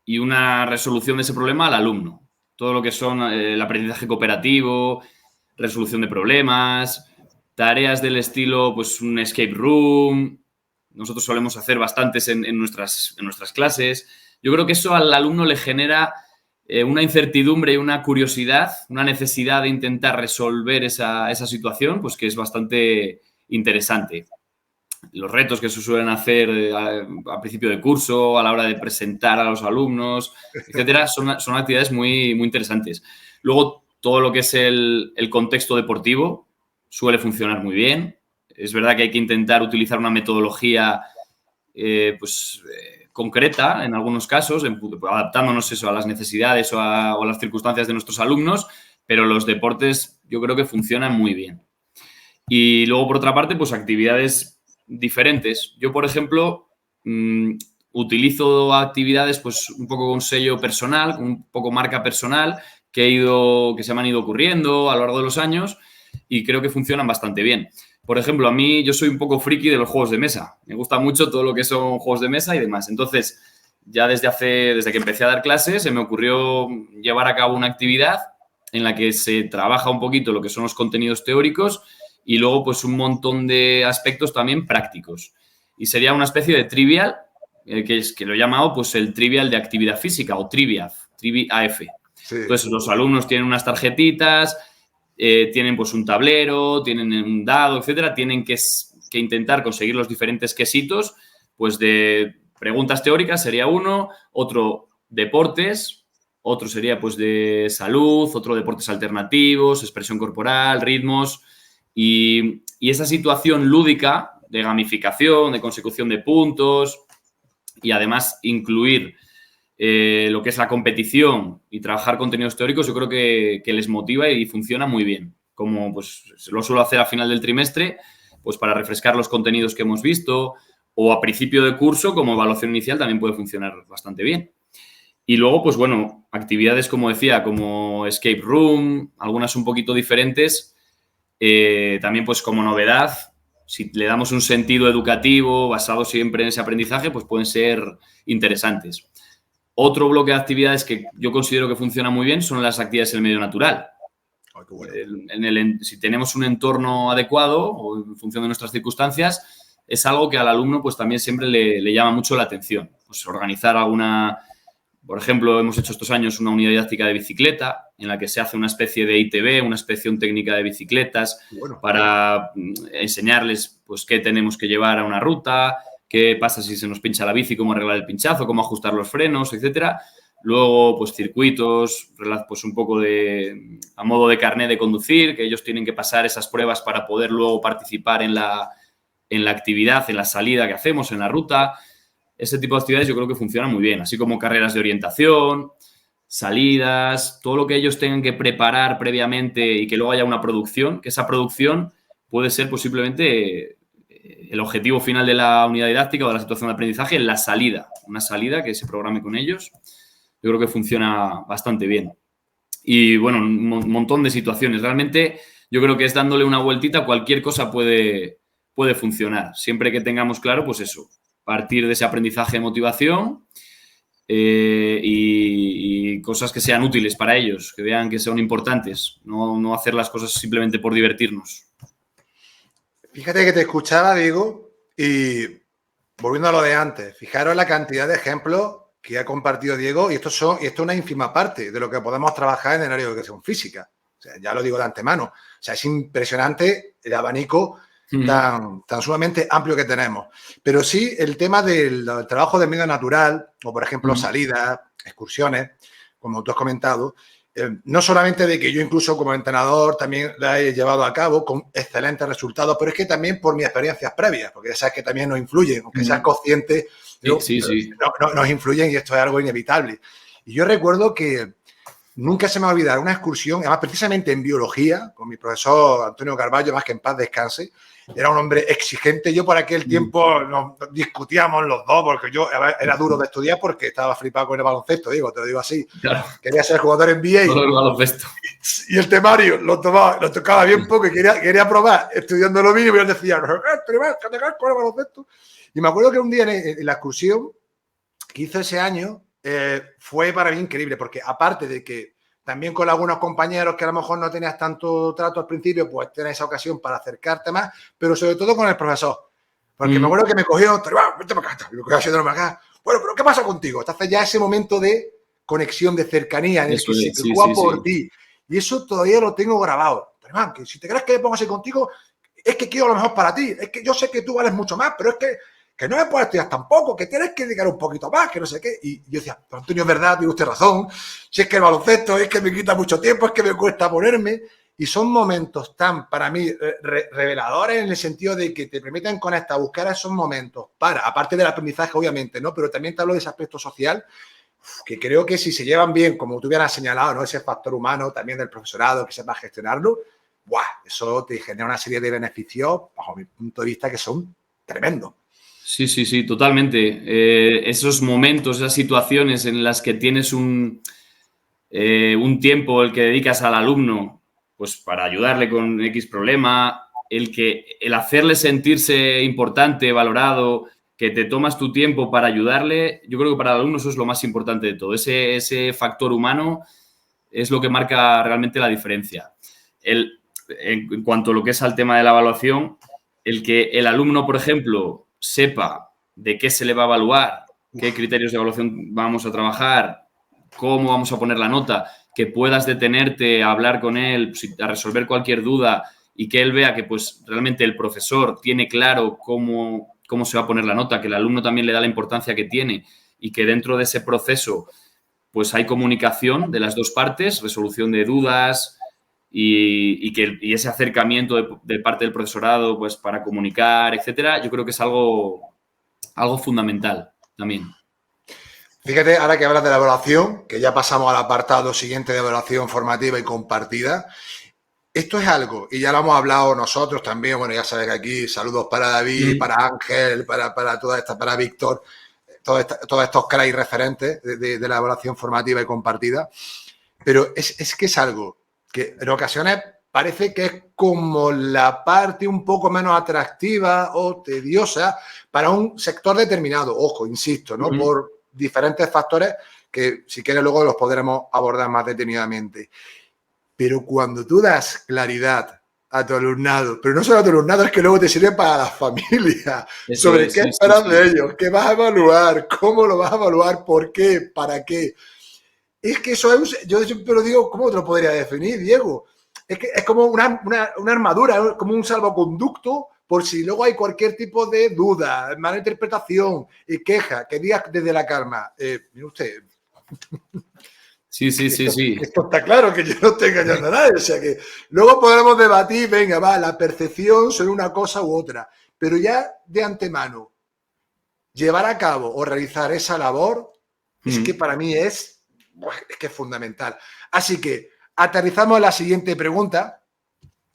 y una resolución de ese problema al alumno. Todo lo que son el aprendizaje cooperativo, resolución de problemas, tareas del estilo, pues un escape room. Nosotros solemos hacer bastantes en nuestras clases. Yo creo que eso al alumno le genera una incertidumbre y una curiosidad, una necesidad de intentar resolver esa situación, pues que es bastante interesante. Los retos que se suelen hacer a principio de curso, a la hora de presentar a los alumnos, etcétera, son actividades muy, muy interesantes. Luego, todo lo que es el contexto deportivo suele funcionar muy bien. Es verdad que hay que intentar utilizar una metodología concreta en algunos casos, adaptándonos eso a las necesidades o a las circunstancias de nuestros alumnos, pero los deportes yo creo que funcionan muy bien. Y luego, por otra parte, pues actividades diferentes. Yo, por ejemplo, utilizo actividades pues un poco con sello personal, con un poco marca personal, que se me han ido ocurriendo a lo largo de los años y creo que funcionan bastante bien. Por ejemplo, a mí yo soy un poco friki de los juegos de mesa. Me gusta mucho todo lo que son juegos de mesa y demás. Entonces, ya desde que empecé a dar clases, se me ocurrió llevar a cabo una actividad en la que se trabaja un poquito lo que son los contenidos teóricos y luego pues un montón de aspectos también prácticos. Y sería una especie de trivial, que lo he llamado pues el trivial de actividad física o triviaf. Sí. Entonces los alumnos tienen unas tarjetitas, tienen pues un tablero, tienen un dado, etcétera. Tienen que intentar conseguir los diferentes quesitos, pues de preguntas teóricas sería uno, otro deportes, otro sería pues de salud, otro deportes alternativos, expresión corporal, ritmos. Y esa situación lúdica de gamificación, de consecución de puntos y además incluir lo que es la competición y trabajar contenidos teóricos, yo creo que les motiva y funciona muy bien. Como pues lo suelo hacer a final del trimestre, pues para refrescar los contenidos que hemos visto, o a principio de curso como evaluación inicial también puede funcionar bastante bien. Y luego, pues bueno, actividades, como decía, como escape room, algunas un poquito diferentes. También, pues como novedad, si le damos un sentido educativo basado siempre en ese aprendizaje, pues pueden ser interesantes. Otro bloque de actividades que yo considero que funciona muy bien son las actividades en el medio natural. Oh, qué bueno. Si tenemos un entorno adecuado o en función de nuestras circunstancias, es algo que al alumno pues también siempre le llama mucho la atención. Pues organizar alguna Por ejemplo, hemos hecho estos años una unidad didáctica de bicicleta en la que se hace una especie de ITB, una inspección técnica de bicicletas, para enseñarles pues, qué tenemos que llevar a una ruta, qué pasa si se nos pincha la bici, cómo arreglar el pinchazo, cómo ajustar los frenos, etcétera. Luego, pues circuitos, pues un poco a modo de carné de conducir, que ellos tienen que pasar esas pruebas para poder luego participar en la actividad, en la salida que hacemos, en la ruta. Ese tipo de actividades yo creo que funcionan muy bien, así como carreras de orientación, salidas, todo lo que ellos tengan que preparar previamente y que luego haya una producción, que esa producción puede ser posiblemente el objetivo final de la unidad didáctica o de la situación de aprendizaje, la salida, una salida que se programe con ellos. Yo creo que funciona bastante bien. Y, bueno, un montón de situaciones. Realmente yo creo que es dándole una vueltita, cualquier cosa puede funcionar. Siempre que tengamos claro, pues eso, partir de ese aprendizaje de motivación y cosas que sean útiles para ellos, que vean que son importantes, no hacer las cosas simplemente por divertirnos. Fíjate que te escuchaba, Diego, y volviendo a lo de antes, fijaros la cantidad de ejemplos que ha compartido Diego, y esto es una ínfima parte de lo que podemos trabajar en el área de educación física. O sea, ya lo digo de antemano. O sea, es impresionante el abanico tan sumamente amplio que tenemos. Pero sí, el tema del trabajo del medio natural, o por ejemplo, salidas, excursiones, como tú has comentado, no solamente de que yo incluso como entrenador también la he llevado a cabo con excelentes resultados, pero es que también por mis experiencias previas, porque ya sabes que también nos influyen, aunque seas consciente, sí. Nos influyen y esto es algo inevitable. Y yo recuerdo que nunca se me va a olvidar una excursión, además precisamente en biología, con mi profesor Antonio Carballo, más que en paz descanse. Era un hombre exigente. Yo por aquel tiempo nos discutíamos los dos, porque yo era duro de estudiar porque estaba flipado con el baloncesto, digo, te lo digo así. Claro. Quería ser jugador en NBA. Todo el baloncesto. Y el temario lo tocaba bien poco y quería probar estudiando lo mínimo y él decía, que te caes con el baloncesto. Y me acuerdo que un día en la excursión que hizo ese año fue para mí increíble, porque aparte de que también con algunos compañeros que a lo mejor no tenías tanto trato al principio, pues tienes esa ocasión para acercarte más, pero sobre todo con el profesor. Porque me acuerdo que me cogió, vete para acá, y me cogió haciéndome acá. Bueno, pero ¿qué pasa contigo? Entonces ya ese momento de conexión, de cercanía, en el que se preocupa por ti. Y eso todavía lo tengo grabado. Pero, man, que si te crees que me pongo así contigo, es que quiero lo mejor para ti. Es que yo sé que tú vales mucho más, pero es que no me puedes estudiar tampoco, que tienes que dedicar un poquito más, que no sé qué. Y yo decía, pero Antonio, es verdad, tiene usted razón. Si es que el baloncesto es que me quita mucho tiempo, es que me cuesta ponerme. Y son momentos tan, para mí, reveladores en el sentido de que te permiten conectar, buscar esos momentos para, aparte del aprendizaje, obviamente, ¿no? Pero también te hablo de ese aspecto social, que creo que si se llevan bien, como tú hubieras señalado, ¿no? Ese factor humano también del profesorado, que sepa gestionarlo, ¡buah! Eso te genera una serie de beneficios, bajo mi punto de vista, que son tremendos. Sí, totalmente. Esos momentos, esas situaciones en las que tienes un tiempo el que dedicas al alumno, pues para ayudarle con X problema, el hacerle sentirse importante, valorado, que te tomas tu tiempo para ayudarle, yo creo que para el alumno eso es lo más importante de todo. Ese factor humano es lo que marca realmente la diferencia. En cuanto a lo que es al tema de la evaluación, el que el alumno, por ejemplo, sepa de qué se le va a evaluar, qué criterios de evaluación vamos a trabajar, cómo vamos a poner la nota, que puedas detenerte a hablar con él, a resolver cualquier duda y que él vea que pues realmente el profesor tiene claro cómo se va a poner la nota, que el alumno también le da la importancia que tiene y que dentro de ese proceso pues hay comunicación de las dos partes, resolución de dudas y ese acercamiento de parte del profesorado pues para comunicar, etcétera, yo creo que es algo fundamental también. Fíjate, ahora que hablas de la evaluación, que ya pasamos al apartado siguiente de evaluación formativa y compartida, esto es algo, y ya lo hemos hablado nosotros también, bueno, ya sabes que aquí saludos para David, para Ángel, para toda esta, para Víctor, todos estos cracks referentes de la evaluación formativa y compartida, pero es que es algo que en ocasiones parece que es como la parte un poco menos atractiva o tediosa para un sector determinado, ojo, insisto, ¿no? Por diferentes factores que si quieres luego los podremos abordar más detenidamente. Pero cuando tú das claridad a tu alumnado, pero no solo a tu alumnado, es que luego te sirve para la familia, Eso sobre es, qué sí, sí, esperas sí. de ellos, qué vas a evaluar, cómo lo vas a evaluar, por qué, para qué. Es que eso es, yo siempre lo digo, ¿cómo te lo podría definir, Diego? Es que es como una armadura, como un salvoconducto, por si luego hay cualquier tipo de duda, mala interpretación y queja, que digas desde la calma. Mire usted, Sí, sí, sí, sí. esto está claro, que yo no estoy engañando a nadie. O sea que luego podremos debatir, venga, va, la percepción sobre una cosa u otra. Pero ya de antemano, llevar a cabo o realizar esa labor es que para mí es que es fundamental. Así que aterrizamos en la siguiente pregunta,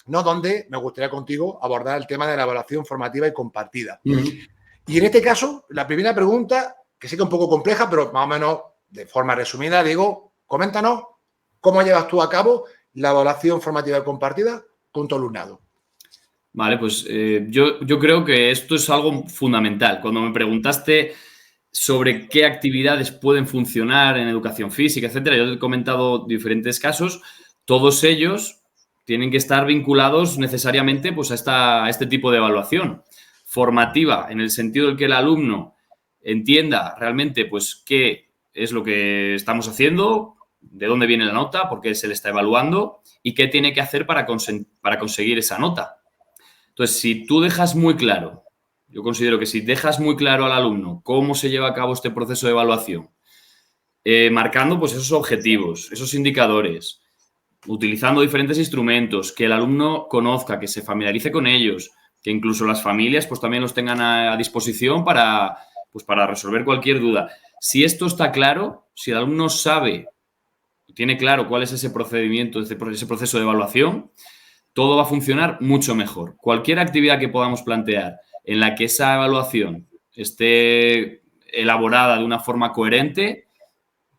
¿no? Donde me gustaría contigo abordar el tema de la evaluación formativa y compartida. Y en este caso, la primera pregunta, que sí que es un poco compleja, pero más o menos de forma resumida, digo, coméntanos cómo llevas tú a cabo la evaluación formativa y compartida con tu alumnado. Vale, pues yo creo que esto es algo fundamental. Cuando me preguntaste sobre qué actividades pueden funcionar en educación física, etcétera, yo te he comentado diferentes casos. Todos ellos tienen que estar vinculados necesariamente pues, a este tipo de evaluación formativa, en el sentido de que el alumno entienda realmente pues, qué es lo que estamos haciendo, de dónde viene la nota, por qué se le está evaluando y qué tiene que hacer para conseguir esa nota. Entonces, si tú dejas muy claro, yo considero que si dejas muy claro al alumno cómo se lleva a cabo este proceso de evaluación, marcando pues esos objetivos, esos indicadores, utilizando diferentes instrumentos, que el alumno conozca, que se familiarice con ellos, que incluso las familias pues también los tengan a disposición para resolver cualquier duda. Si esto está claro, si el alumno sabe, tiene claro cuál es ese procedimiento, ese proceso de evaluación, todo va a funcionar mucho mejor. Cualquier actividad que podamos plantear en la que esa evaluación esté elaborada de una forma coherente,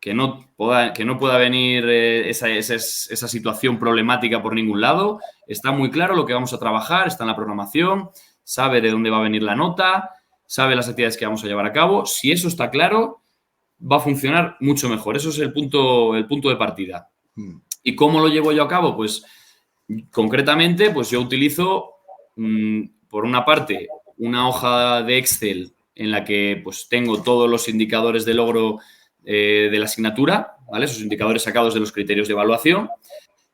que no pueda venir esa situación problemática por ningún lado, está muy claro lo que vamos a trabajar, está en la programación, sabe de dónde va a venir la nota, sabe las actividades que vamos a llevar a cabo. Si eso está claro, va a funcionar mucho mejor. Eso es el punto de partida. ¿Y cómo lo llevo yo a cabo? Pues concretamente, pues yo utilizo, por una parte, una hoja de Excel en la que pues, tengo todos los indicadores de logro de la asignatura, ¿vale? Esos indicadores sacados de los criterios de evaluación.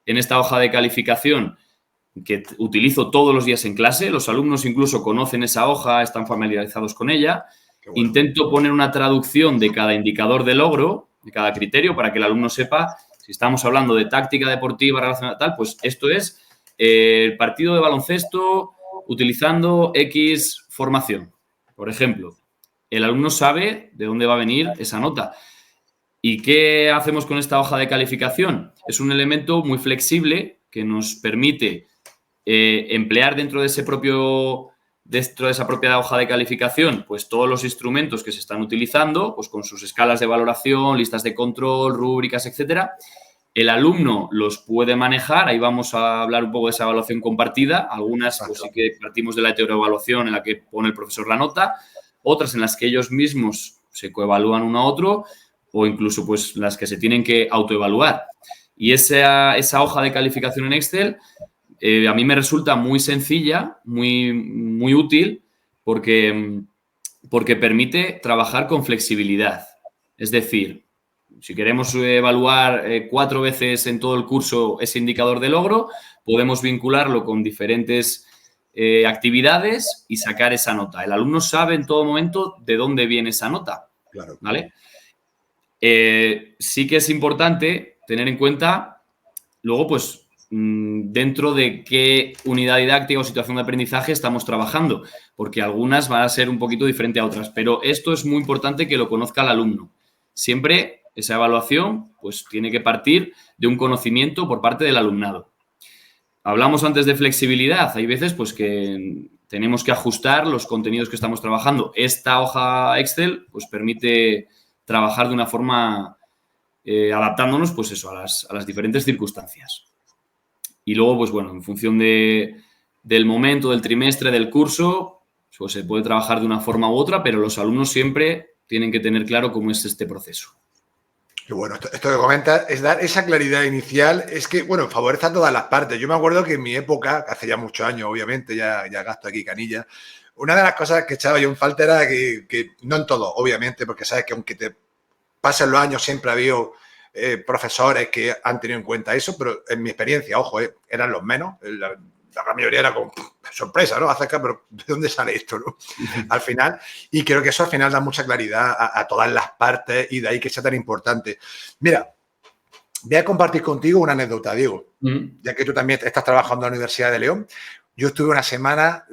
En esta hoja de calificación que utilizo todos los días en clase, los alumnos incluso conocen esa hoja, están familiarizados con ella. Bueno. Intento poner una traducción de cada indicador de logro, de cada criterio, para que el alumno sepa. Si estamos hablando de táctica deportiva relacionada tal, pues esto es el partido de baloncesto utilizando X formación. Por ejemplo, el alumno sabe de dónde va a venir esa nota. ¿Y qué hacemos con esta hoja de calificación? Es un elemento muy flexible que nos permite emplear dentro de esa propia hoja de calificación, pues todos los instrumentos que se están utilizando, pues con sus escalas de valoración, listas de control, rúbricas, etcétera. El alumno los puede manejar, ahí vamos a hablar un poco de esa evaluación compartida. Algunas pues sí que partimos de la heteroevaluación en la que pone el profesor la nota, otras en las que ellos mismos se coevalúan uno a otro o incluso pues las que se tienen que autoevaluar. Y esa hoja de calificación en Excel a mí me resulta muy sencilla, muy, muy útil porque permite trabajar con flexibilidad. Es decir, si queremos evaluar 4 veces en todo el curso ese indicador de logro, podemos vincularlo con diferentes actividades y sacar esa nota. El alumno sabe en todo momento de dónde viene esa nota. Claro. ¿Vale? Sí que es importante tener en cuenta luego, pues, dentro de qué unidad didáctica o situación de aprendizaje estamos trabajando, porque algunas van a ser un poquito diferentes a otras, pero esto es muy importante que lo conozca el alumno. Siempre esa evaluación pues, tiene que partir de un conocimiento por parte del alumnado. Hablamos antes de flexibilidad. Hay veces pues, que tenemos que ajustar los contenidos que estamos trabajando. Esta hoja Excel pues, permite trabajar de una forma adaptándonos pues eso, a las diferentes circunstancias. Y luego, pues bueno, en función del momento, del trimestre, del curso, pues se puede trabajar de una forma u otra, pero los alumnos siempre tienen que tener claro cómo es este proceso. Y bueno, esto que comentas es dar esa claridad inicial, es que, bueno, favorece a todas las partes. Yo me acuerdo que en mi época, hace ya muchos años, obviamente, ya gasto aquí canilla, una de las cosas que echaba yo en falta era que no en todo, obviamente, porque sabes que aunque te pasen los años siempre ha habido profesores que han tenido en cuenta eso, pero en mi experiencia, ojo, eran los menos, la gran mayoría era con sorpresa, ¿no? Acerca, pero ¿de dónde sale esto, no? Al final, y creo que eso al final da mucha claridad a todas las partes y de ahí que sea tan importante. Mira, voy a compartir contigo una anécdota, Diego, ya que tú también estás trabajando en la Universidad de León. Yo estuve una semana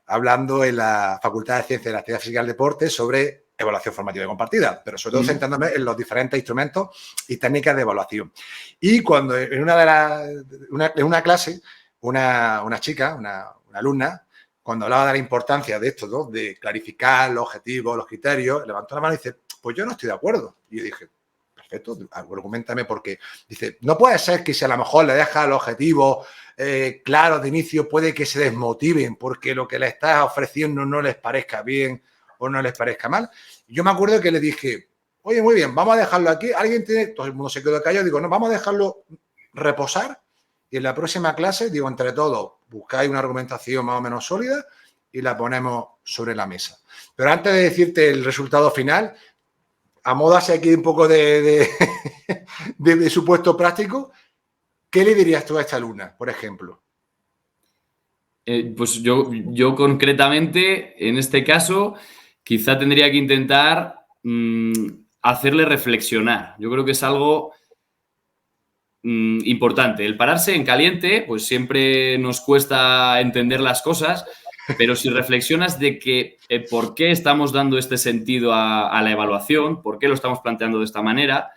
hablando en la Facultad de Ciencias de la Actividad Física y el Deporte sobre evaluación formativa y compartida, pero sobre todo centrándome en los diferentes instrumentos y técnicas de evaluación. Y cuando en una clase, una chica, una alumna, cuando hablaba de la importancia de esto, ¿no? De clarificar los objetivos, los criterios, levantó la mano y dice, pues yo no estoy de acuerdo. Y yo dije, perfecto, argumentame por qué. Dice, no puede ser que si a lo mejor le dejas los objetivos claros de inicio, puede que se desmotiven porque lo que le estás ofreciendo no les parezca bien o no les parezca mal. Y yo me acuerdo que le dije, oye, muy bien, vamos a dejarlo aquí. Alguien tiene, todo el mundo se quedó callado, digo, no, vamos a dejarlo reposar y en la próxima clase, digo, entre todos, buscáis una argumentación más o menos sólida y la ponemos sobre la mesa. Pero antes de decirte el resultado final, a modo así aquí un poco de supuesto práctico, ¿qué le dirías tú a esta alumna, por ejemplo? Pues yo concretamente, en este caso, quizá tendría que intentar hacerle reflexionar. Yo creo que es algo importante. El pararse en caliente, pues siempre nos cuesta entender las cosas, pero si reflexionas de que por qué estamos dando este sentido a la evaluación, por qué lo estamos planteando de esta manera,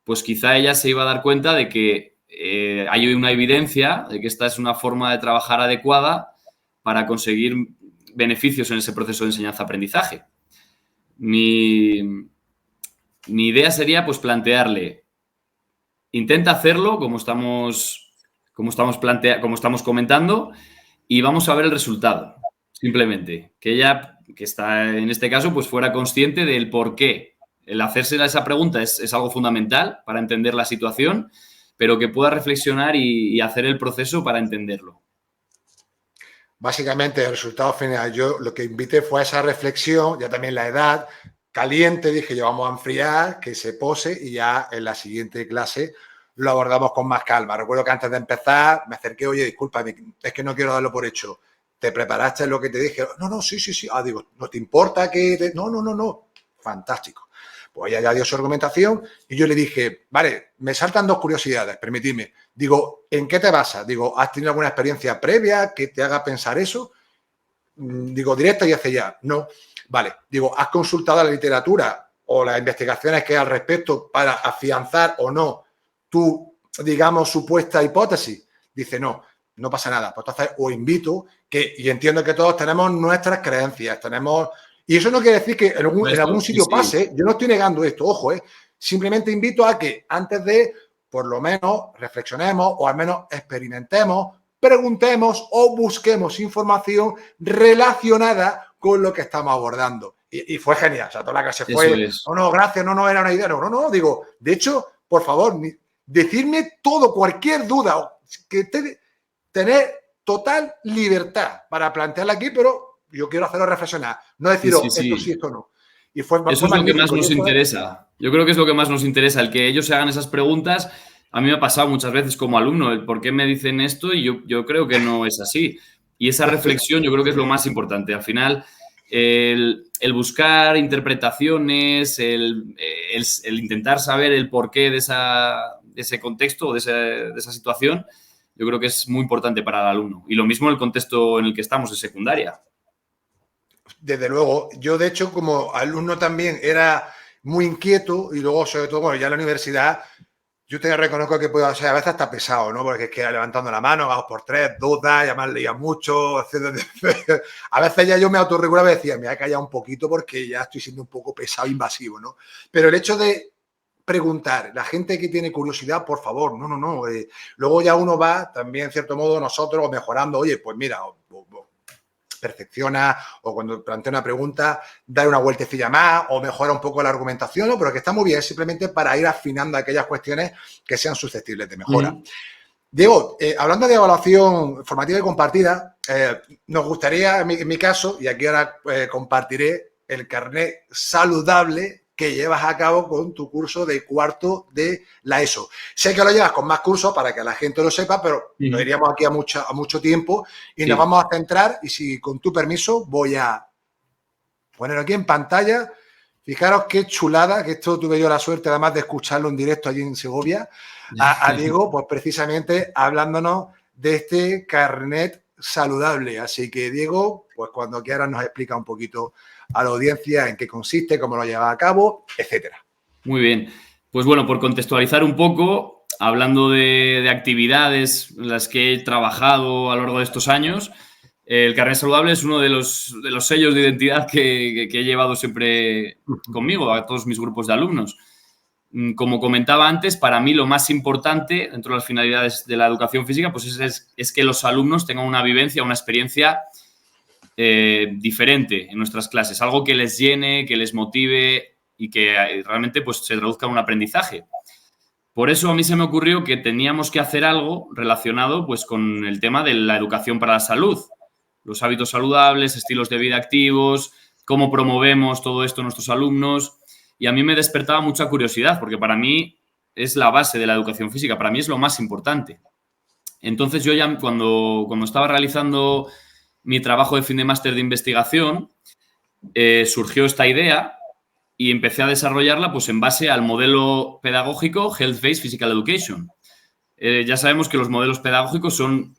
pues quizá ella se iba a dar cuenta de que hay una evidencia de que esta es una forma de trabajar adecuada para conseguir beneficios en ese proceso de enseñanza-aprendizaje. Mi idea sería pues plantearle, intenta hacerlo como estamos comentando y vamos a ver el resultado. Simplemente, que ella, que está en este caso, pues fuera consciente del por qué. El hacerse esa pregunta es algo fundamental para entender la situación, pero que pueda reflexionar y hacer el proceso para entenderlo. Básicamente, el resultado final, yo lo que invité fue a esa reflexión, ya también la edad, caliente, dije yo vamos a enfriar, que se pose y ya en la siguiente clase lo abordamos con más calma. Recuerdo que antes de empezar me acerqué, oye, disculpa, es que no quiero darlo por hecho. ¿Te preparaste lo que te dije? No, sí. Ah, digo, ¿no te importa que...? No. Fantástico. Pues ella ya dio su argumentación y yo le dije, vale, me saltan dos curiosidades, permitidme. Digo, ¿en qué te basas? Digo, ¿has tenido alguna experiencia previa que te haga pensar eso? Digo, directa y hace ya. No. Vale. Digo, ¿has consultado la literatura o las investigaciones que hay al respecto para afianzar o no tu, digamos, supuesta hipótesis? Dice, no pasa nada. Pues entonces os invito y entiendo que todos tenemos nuestras creencias, y eso no quiere decir que en algún sitio pase, yo no estoy negando esto, ojo, simplemente invito a que antes de, por lo menos, reflexionemos o al menos experimentemos, preguntemos o busquemos información relacionada con lo que estamos abordando. Y fue genial, o sea, toda la clase fue, no, gracias, no, era una idea, no, digo, de hecho, por favor, decirme todo, cualquier duda, que tener total libertad para plantearla aquí, pero yo quiero hacerlo reflexionar, no decir, esto sí, esto no. Y eso es lo que más nos interesa. Yo creo que es lo que más nos interesa, el que ellos se hagan esas preguntas. A mí me ha pasado muchas veces como alumno, el por qué me dicen esto y yo creo que no es así. Y esa reflexión yo creo que es lo más importante. Al final, el buscar interpretaciones, el intentar saber el porqué de ese contexto o de esa situación, yo creo que es muy importante para el alumno. Y lo mismo en el contexto en el que estamos, de secundaria. Desde luego. Yo, de hecho, como alumno también era muy inquieto y luego, sobre todo, bueno, ya en la universidad, yo te reconozco que puedo ser a veces hasta pesado, ¿no? Porque es que levantando la mano, vamos por tres, dudas, ya me has leído mucho, a veces ya yo me autorregulaba y decía, me voy a callar un poquito porque ya estoy siendo un poco pesado, invasivo, ¿no? Pero el hecho de preguntar, la gente que tiene curiosidad, por favor, no. Luego ya uno va, también, en cierto modo, nosotros mejorando, oye, pues mira, perfecciona o cuando plantea una pregunta, dar una vueltecilla más o mejora un poco la argumentación, ¿no? Pero que está muy bien simplemente para ir afinando aquellas cuestiones que sean susceptibles de mejora. Diego, hablando de evaluación formativa y compartida, nos gustaría, en mi caso, y aquí ahora compartiré el carnet saludable que llevas a cabo con tu curso de cuarto de la ESO. Sé que lo llevas con más cursos para que la gente lo sepa, pero nos iríamos aquí a mucho tiempo y nos vamos a centrar, y si con tu permiso voy a poner aquí en pantalla. Fijaros qué chulada, que esto tuve yo la suerte además de escucharlo en directo allí en Segovia, a Diego, pues precisamente hablándonos de este carnet saludable. Así que Diego, pues cuando quieras nos explica un poquito a la audiencia en qué consiste, cómo lo lleva a cabo, etcétera. Muy bien. Pues bueno, por contextualizar un poco, hablando de actividades en las que he trabajado a lo largo de estos años, el carnet saludable es uno de los sellos de identidad que he llevado siempre conmigo a todos mis grupos de alumnos. Como comentaba antes, para mí lo más importante dentro de las finalidades de la educación física pues es que los alumnos tengan una vivencia, una experiencia diferente en nuestras clases, algo que les llene, que les motive y que realmente pues, se traduzca en un aprendizaje. Por eso a mí se me ocurrió que teníamos que hacer algo relacionado pues, con el tema de la educación para la salud, los hábitos saludables, estilos de vida activos, cómo promovemos todo esto en nuestros alumnos. Y a mí me despertaba mucha curiosidad porque para mí es la base de la educación física, para mí es lo más importante. Entonces yo ya cuando estaba realizando mi trabajo de fin de máster de investigación, surgió esta idea y empecé a desarrollarla pues, en base al modelo pedagógico Health-Based Physical Education. Ya sabemos que los modelos pedagógicos son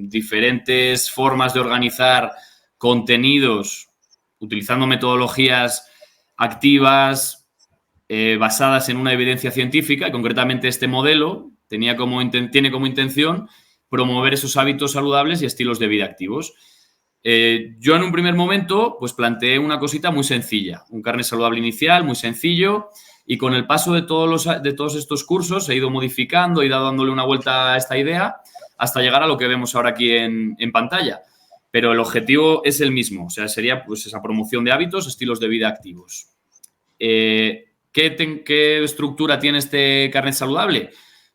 diferentes formas de organizar contenidos utilizando metodologías activas basadas en una evidencia científica. Y concretamente este modelo tiene como intención promover esos hábitos saludables y estilos de vida activos. Yo en un primer momento pues planteé una cosita muy sencilla, un carnet saludable inicial muy sencillo, y con el paso de todos estos cursos he ido modificando, he ido dándole una vuelta a esta idea hasta llegar a lo que vemos ahora aquí en pantalla. Pero el objetivo es el mismo, o sea, sería pues esa promoción de hábitos, estilos de vida activos. ¿Qué estructura tiene este carnet saludable?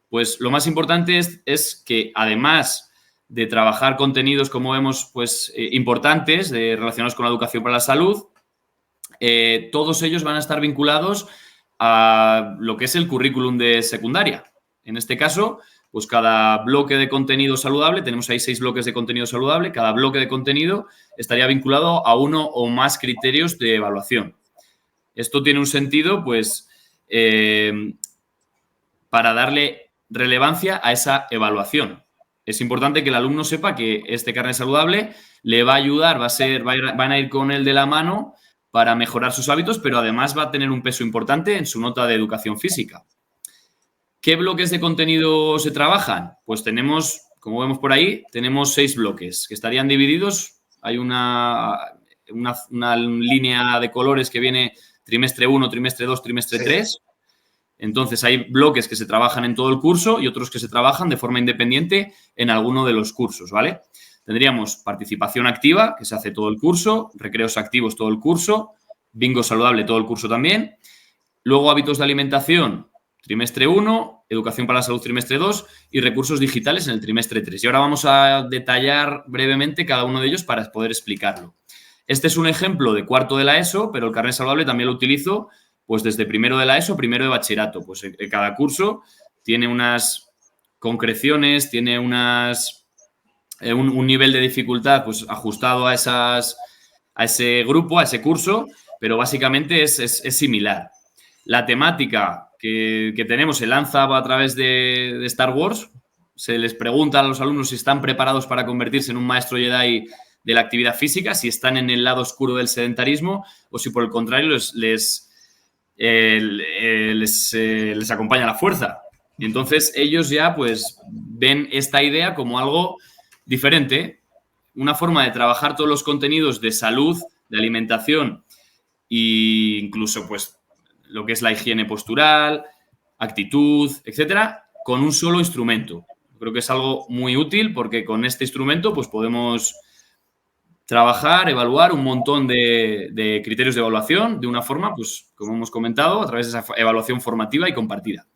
Pues lo más importante es que además de trabajar contenidos, como vemos, pues importantes relacionados con la educación para la salud, todos ellos van a estar vinculados a lo que es el currículum de secundaria. En este caso, pues cada bloque de contenido saludable, tenemos ahí 6 bloques de contenido saludable, cada bloque de contenido estaría vinculado a uno o más criterios de evaluación. Esto tiene un sentido, pues, para darle relevancia a esa evaluación. Es importante que el alumno sepa que este carnet saludable le va a ayudar, van a ir con él de la mano para mejorar sus hábitos, pero además va a tener un peso importante en su nota de educación física. ¿Qué bloques de contenido se trabajan? Pues tenemos, como vemos por ahí, tenemos 6 bloques que estarían divididos. Hay una línea de colores que viene trimestre 1, trimestre 2, trimestre 3. Entonces, hay bloques que se trabajan en todo el curso y otros que se trabajan de forma independiente en alguno de los cursos, ¿vale? Tendríamos participación activa, que se hace todo el curso, recreos activos todo el curso, bingo saludable todo el curso también. Luego, hábitos de alimentación, trimestre 1, educación para la salud, trimestre 2 y recursos digitales en el trimestre 3. Y ahora vamos a detallar brevemente cada uno de ellos para poder explicarlo. Este es un ejemplo de cuarto de la ESO, pero el carnet saludable también lo utilizo pues desde primero de la ESO, primero de bachillerato. Pues cada curso tiene unas concreciones, tiene un nivel de dificultad pues ajustado a ese grupo, a ese curso, pero básicamente es similar. La temática que tenemos se lanza a través de Star Wars. Se les pregunta a los alumnos si están preparados para convertirse en un maestro Jedi de la actividad física, si están en el lado oscuro del sedentarismo o si por el contrario les acompaña la fuerza. Y entonces ellos ya pues ven esta idea como algo diferente, una forma de trabajar todos los contenidos de salud, de alimentación e incluso pues lo que es la higiene postural, actitud, etcétera, con un solo instrumento. Creo que es algo muy útil porque con este instrumento pues podemos trabajar, evaluar un montón de criterios de evaluación de una forma, pues, como hemos comentado, a través de esa evaluación formativa y compartida.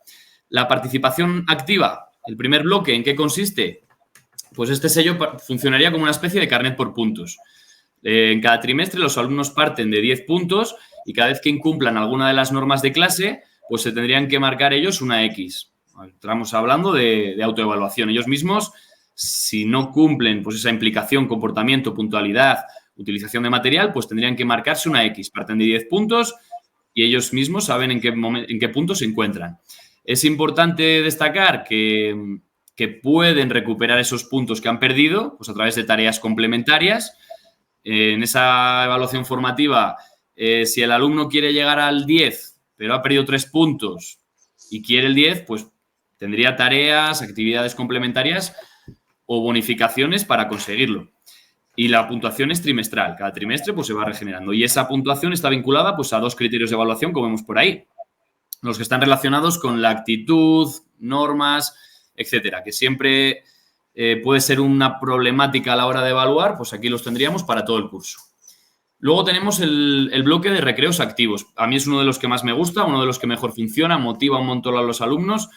La participación activa, el primer bloque, ¿en qué consiste? Pues este sello funcionaría como una especie de carnet por puntos. En cada trimestre los alumnos parten de 10 puntos y cada vez que incumplan alguna de las normas de clase, pues se tendrían que marcar ellos una X. Estamos hablando de autoevaluación. Ellos mismos, si no cumplen pues esa implicación, comportamiento, puntualidad, utilización de material, pues tendrían que marcarse una X. Parten de 10 puntos y ellos mismos saben en qué punto se encuentran. Es importante destacar que pueden recuperar esos puntos que han perdido pues a través de tareas complementarias. En esa evaluación formativa, si el alumno quiere llegar al 10, pero ha perdido 3 puntos y quiere el 10, pues tendría tareas, actividades complementarias o bonificaciones para conseguirlo. Y la puntuación es trimestral. Cada trimestre pues, se va regenerando. Y esa puntuación está vinculada pues, a 2 criterios de evaluación, como vemos por ahí. Los que están relacionados con la actitud, normas, etcétera, que siempre puede ser una problemática a la hora de evaluar, pues aquí los tendríamos para todo el curso. Luego tenemos el bloque de recreos activos. A mí es uno de los que más me gusta, uno de los que mejor funciona, motiva un montón a los alumnos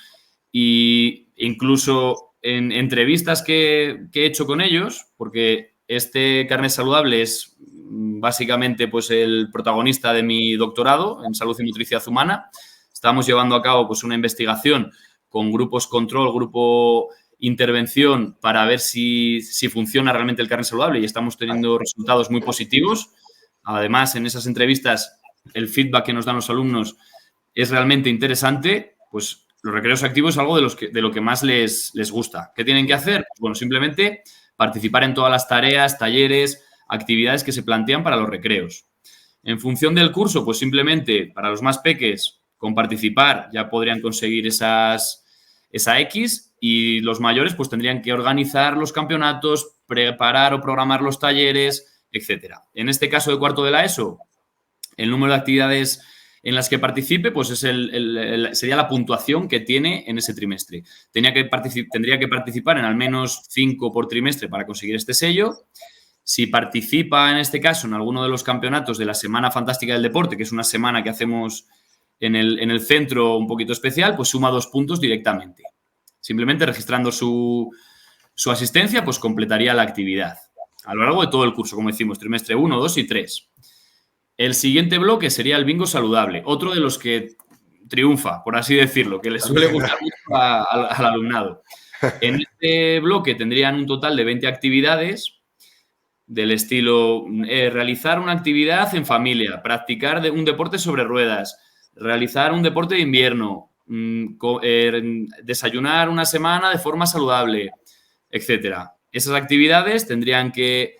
e incluso en entrevistas que he hecho con ellos, porque este carnet saludable es básicamente pues, el protagonista de mi doctorado en salud y motricidad humana. Estamos llevando a cabo pues, una investigación con grupos control, grupo intervención para ver si funciona realmente el carnet saludable y estamos teniendo resultados muy positivos. Además, en esas entrevistas, el feedback que nos dan los alumnos es realmente interesante. Pues los recreos activos es algo de lo que más les gusta. ¿Qué tienen que hacer? Bueno, simplemente participar en todas las tareas, talleres, actividades que se plantean para los recreos. En función del curso, pues simplemente para los más peques, con participar ya podrían conseguir esa X y los mayores pues tendrían que organizar los campeonatos, preparar o programar los talleres, etcétera. En este caso de cuarto de la ESO, el número de actividades en las que participe pues sería la puntuación que tiene en ese trimestre. Tendría que participar en al menos 5 por trimestre para conseguir este sello. Si participa en este caso en alguno de los campeonatos de la Semana Fantástica del Deporte, que es una semana que hacemos en el centro un poquito especial, pues suma 2 puntos directamente. Simplemente registrando su asistencia, pues completaría la actividad a lo largo de todo el curso, como decimos, trimestre 1, 2 y 3. El siguiente bloque sería el bingo saludable, otro de los que triunfa, por así decirlo, que le suele gustar mucho al alumnado. En este bloque tendrían un total de 20 actividades del estilo realizar una actividad en familia, practicar un deporte sobre ruedas, realizar un deporte de invierno, desayunar una semana de forma saludable, etcétera. Esas actividades tendrían que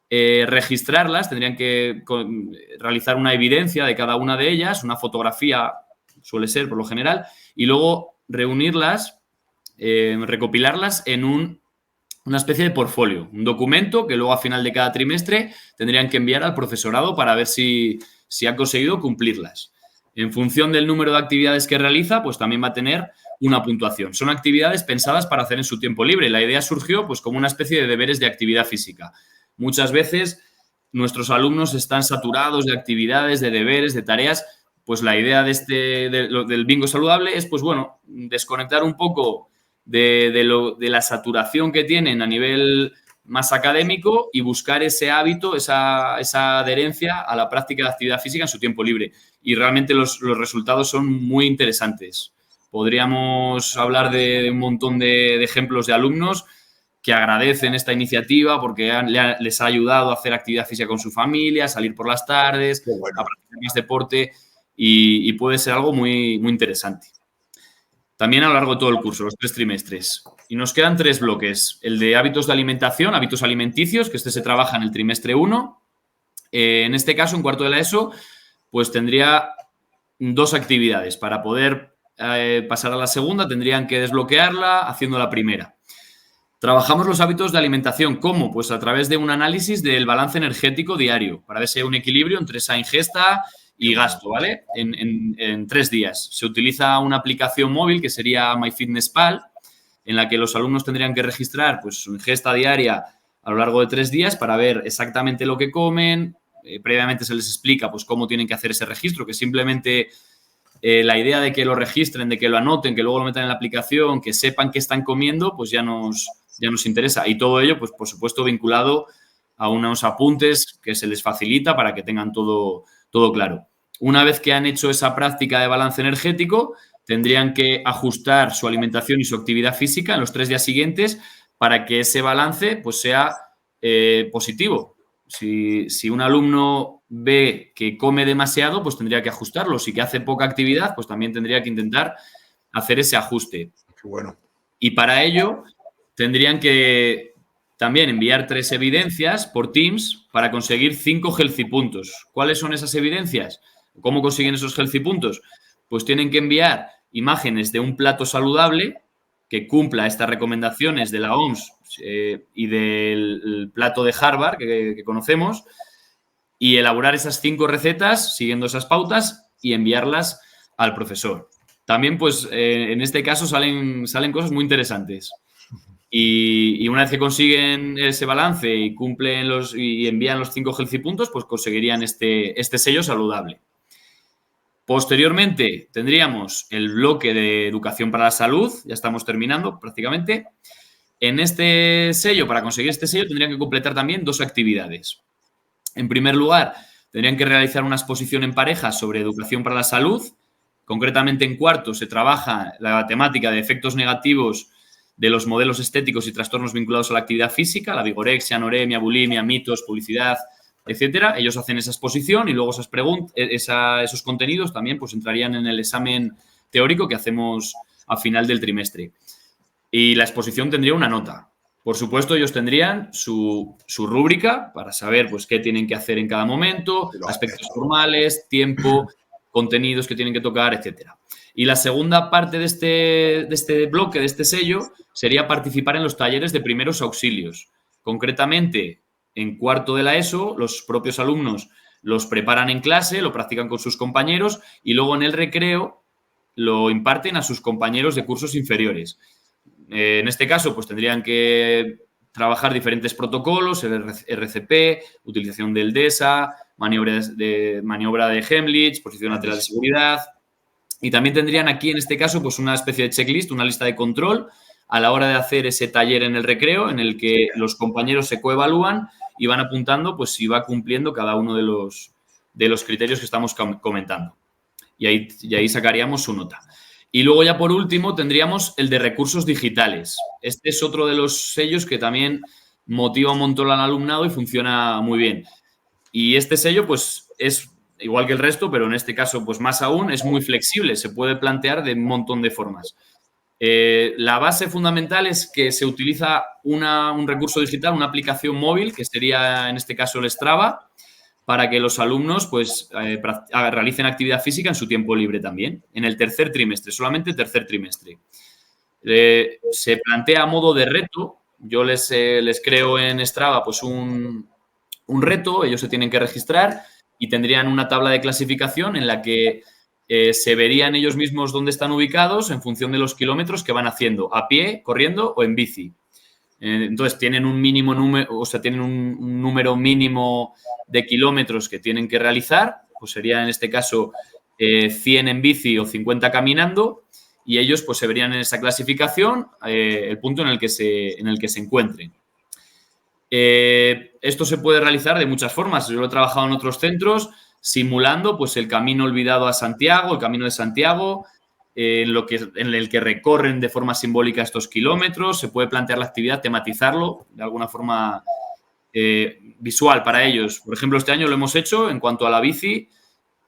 registrarlas, tendrían que realizar una evidencia de cada una de ellas, una fotografía suele ser por lo general, y luego reunirlas, recopilarlas en una especie de portfolio, un documento que luego a final de cada trimestre tendrían que enviar al profesorado para ver si ha conseguido cumplirlas. En función del número de actividades que realiza, pues también va a tener una puntuación. Son actividades pensadas para hacer en su tiempo libre. La idea surgió pues como una especie de deberes de actividad física. Muchas veces nuestros alumnos están saturados de actividades, de deberes, de tareas. Pues la idea del bingo saludable es, pues bueno, desconectar un poco de la saturación que tienen a nivel más académico y buscar ese hábito, esa adherencia a la práctica de actividad física en su tiempo libre. Y realmente los resultados son muy interesantes. Podríamos hablar de un montón de ejemplos de alumnos que agradecen esta iniciativa porque les ha ayudado a hacer actividad física con su familia, a salir por las tardes, a practicar más deporte y puede ser algo muy, muy interesante. También a lo largo de todo el curso, los 3 trimestres. Y nos quedan 3 bloques. El de hábitos de alimentación, hábitos alimenticios, que se trabaja en el trimestre 1. En este caso, en cuarto de la ESO, pues tendría 2 actividades. Para poder pasar a la segunda, tendrían que desbloquearla haciendo la primera. Trabajamos los hábitos de alimentación. ¿Cómo? Pues a través de un análisis del balance energético diario, para ver si hay un equilibrio entre esa ingesta y gasto, ¿vale? En 3 días. Se utiliza una aplicación móvil que sería MyFitnessPal, en la que los alumnos tendrían que registrar pues, su ingesta diaria a lo largo de 3 días para ver exactamente lo que comen. Previamente se les explica pues cómo tienen que hacer ese registro, que simplemente la idea de que lo registren, de que lo anoten, que luego lo metan en la aplicación, que sepan qué están comiendo, pues ya nos interesa. Y todo ello, pues por supuesto, vinculado a unos apuntes que se les facilita para que tengan todo claro. Una vez que han hecho esa práctica de balance energético, tendrían que ajustar su alimentación y su actividad física en los 3 días siguientes para que ese balance pues, sea positivo. Si un alumno ve que come demasiado, pues tendría que ajustarlo. Si que hace poca actividad, pues también tendría que intentar hacer ese ajuste. Qué bueno. Y para ello tendrían que también enviar 3 evidencias por Teams para conseguir 5 healthy puntos. ¿Cuáles son esas evidencias? ¿Cómo consiguen esos healthy puntos? Pues tienen que enviar imágenes de un plato saludable que cumpla estas recomendaciones de la OMS y del plato de Harvard que conocemos, y elaborar esas 5 recetas siguiendo esas pautas y enviarlas al profesor. También, pues, en este caso salen cosas muy interesantes. Y una vez que consiguen ese balance y cumplen y envían los 5 healthy puntos, pues conseguirían este sello saludable. Posteriormente tendríamos el bloque de educación para la salud, ya estamos terminando prácticamente. En este sello, para conseguir este sello, tendrían que completar también 2 actividades. En primer lugar, tendrían que realizar una exposición en pareja sobre educación para la salud. Concretamente, en cuarto se trabaja la temática de efectos negativos de los modelos estéticos y trastornos vinculados a la actividad física, la vigorexia, anoremia, bulimia, mitos, publicidad, etcétera. Ellos hacen esa exposición y luego esos contenidos también pues entrarían en el examen teórico que hacemos a final del trimestre. Y la exposición tendría una nota. Por supuesto, ellos tendrían su rúbrica para saber pues qué tienen que hacer en cada momento, aspectos formales, tiempo, contenidos que tienen que tocar, etcétera. Y la segunda parte de este bloque, de este sello, sería participar en los talleres de primeros auxilios. Concretamente, en cuarto de la ESO, los propios alumnos los preparan en clase, lo practican con sus compañeros y luego en el recreo lo imparten a sus compañeros de cursos inferiores. En este caso, pues tendrían que trabajar diferentes protocolos, el RCP, utilización del DESA, maniobra de Heimlich, posición lateral de seguridad. Y también tendrían aquí, en este caso, pues una especie de checklist, una lista de control a la hora de hacer ese taller en el recreo en el que los compañeros se coevalúan y van apuntando pues si va cumpliendo cada uno de los criterios que estamos comentando. Y ahí sacaríamos su nota. Y luego ya por último tendríamos el de recursos digitales. Este es otro de los sellos que también motiva un montón al alumnado y funciona muy bien. Y este sello pues es igual que el resto, pero en este caso pues más aún, es muy flexible. Se puede plantear de un montón de formas. La base fundamental es que se utiliza un recurso digital, una aplicación móvil, que sería en este caso el Strava, para que los alumnos pues, realicen actividad física en su tiempo libre también, en el tercer trimestre, solamente tercer trimestre. Se plantea a modo de reto. Yo les creo en Strava pues, un reto, ellos se tienen que registrar y tendrían una tabla de clasificación en la que se verían ellos mismos dónde están ubicados en función de los kilómetros que van haciendo, a pie, corriendo o en bici. Entonces, tienen un mínimo número, o sea, tienen un número mínimo de kilómetros que tienen que realizar, pues sería en este caso 100 en bici o 50 caminando, y ellos pues se verían en esa clasificación el punto en el que se encuentren. Esto se puede realizar de muchas formas. Yo lo he trabajado en otros centros simulando pues el camino olvidado a Santiago, el camino de Santiago, en el que recorren de forma simbólica estos kilómetros. Se puede plantear la actividad, tematizarlo de alguna forma visual para ellos. Por ejemplo, este año lo hemos hecho en cuanto a la bici,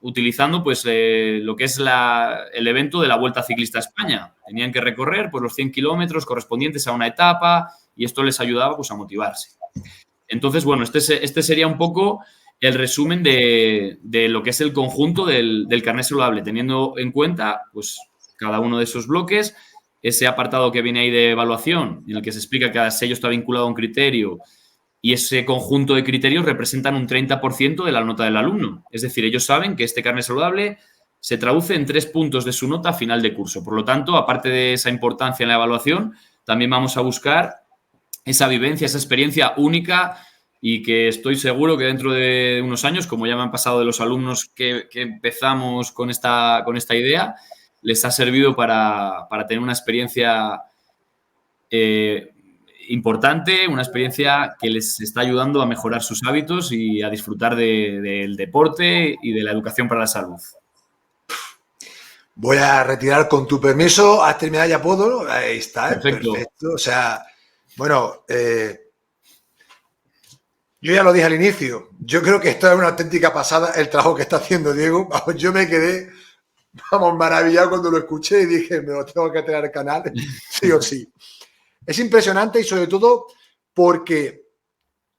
utilizando pues lo que es el evento de la Vuelta Ciclista a España. Tenían que recorrer pues, los 100 kilómetros correspondientes a una etapa y esto les ayudaba pues, a motivarse. Entonces, bueno, este sería un poco el resumen de lo que es el conjunto del carnet saludable, teniendo en cuenta pues, cada uno de esos bloques, ese apartado que viene ahí de evaluación, en el que se explica que cada sello está vinculado a un criterio y ese conjunto de criterios representan un 30% de la nota del alumno. Es decir, ellos saben que este carnet saludable se traduce en 3 puntos de su nota a final de curso. Por lo tanto, aparte de esa importancia en la evaluación, también vamos a buscar esa vivencia, esa experiencia única y que estoy seguro que dentro de unos años, como ya me han pasado de los alumnos que empezamos con esta idea, les ha servido para tener una experiencia importante, una experiencia que les está ayudando a mejorar sus hábitos y a disfrutar del deporte y de la educación para la salud. Voy a retirar con tu permiso. ¿Has terminado ya, puedo? Ahí está, Perfecto. perfecto. O sea, bueno, yo ya lo dije al inicio. Yo creo que esto es una auténtica pasada el trabajo que está haciendo Diego. Vamos, yo me quedé, vamos, maravillado cuando lo escuché y dije, me lo tengo que tener al canal, sí o sí. Es impresionante y sobre todo porque,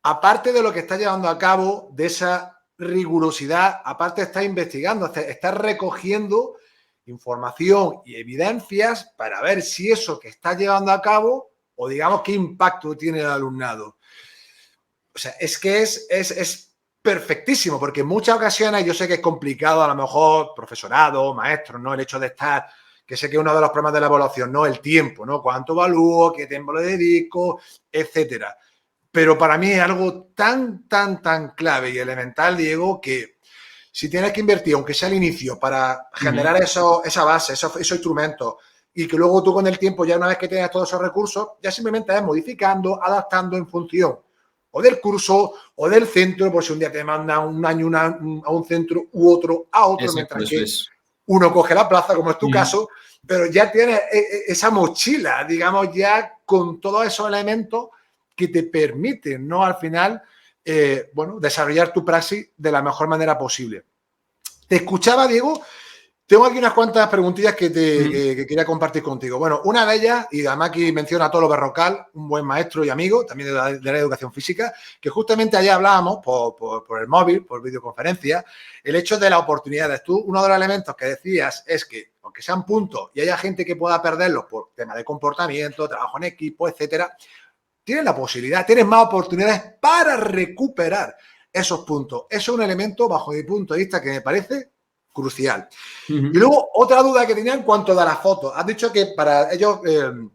aparte de lo que está llevando a cabo, de esa rigurosidad, aparte está investigando, está recogiendo información y evidencias para ver si eso que está llevando a cabo o digamos qué impacto tiene el alumnado. O sea, es que es perfectísimo, porque en muchas ocasiones yo sé que es complicado a lo mejor profesorado, maestros, ¿no? El hecho de estar, que sé que es uno de los problemas de la evaluación, ¿no? El tiempo, ¿no? Cuánto evalúo, qué tiempo le dedico, etcétera. Pero para mí es algo tan clave y elemental, Diego, que si tienes que invertir, aunque sea al inicio, para generar esa base, esos instrumentos, y que luego tú con el tiempo, ya una vez que tienes todos esos recursos, ya simplemente es modificando, adaptando en función o del curso o del centro, por si un día te mandan un año a un centro u otro a otro, Exacto, mientras que uno coge la plaza, como es tu caso, pero ya tienes esa mochila, digamos, ya con todos esos elementos que te permiten, ¿no? Al final, bueno, desarrollar tu praxis de la mejor manera posible. Te escuchaba, Diego. Tengo aquí unas cuantas preguntillas que quería compartir contigo. Bueno, una de ellas, y además aquí menciona a Tolo Berrocal, un buen maestro y amigo, también de la educación física, que justamente ayer hablábamos por el móvil, por videoconferencia, el hecho de las oportunidades. Tú, uno de los elementos que decías es que, aunque sean puntos y haya gente que pueda perderlos por tema de comportamiento, trabajo en equipo, etcétera, tienes la posibilidad, tienes más oportunidades para recuperar esos puntos. Eso es un elemento, bajo mi punto de vista, que me parece crucial. Y luego, otra duda que tenía en cuanto a las fotos. Has dicho que para ellos,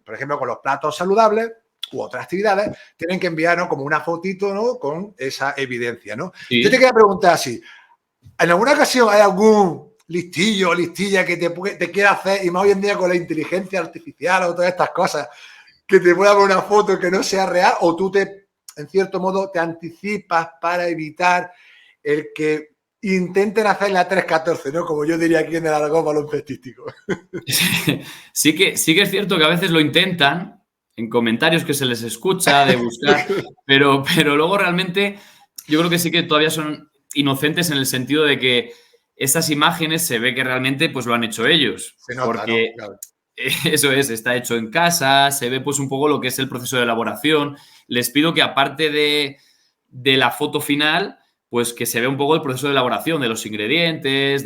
por ejemplo, con los platos saludables u otras actividades, tienen que enviarnos como una fotito, ¿no? Con esa evidencia, ¿no? Sí. Yo te quería preguntar así, ¿en alguna ocasión hay algún listillo o listilla que te quiera hacer, y más hoy en día con la inteligencia artificial o todas estas cosas, que te pueda poner una foto que no sea real, o tú en cierto modo, te anticipas para evitar el que intenten hacer la 3-14, ¿no? Como yo diría aquí en el argot baloncestístico. Sí que es cierto que a veces lo intentan, en comentarios que se les escucha, de buscar, pero luego realmente yo creo que sí que todavía son inocentes en el sentido de que esas imágenes se ve que realmente pues lo han hecho ellos. Se nota, porque ¿no? Claro. Eso es, está hecho en casa, se ve pues un poco lo que es el proceso de elaboración. Les pido que aparte de la foto final, pues que se vea un poco el proceso de elaboración de los ingredientes,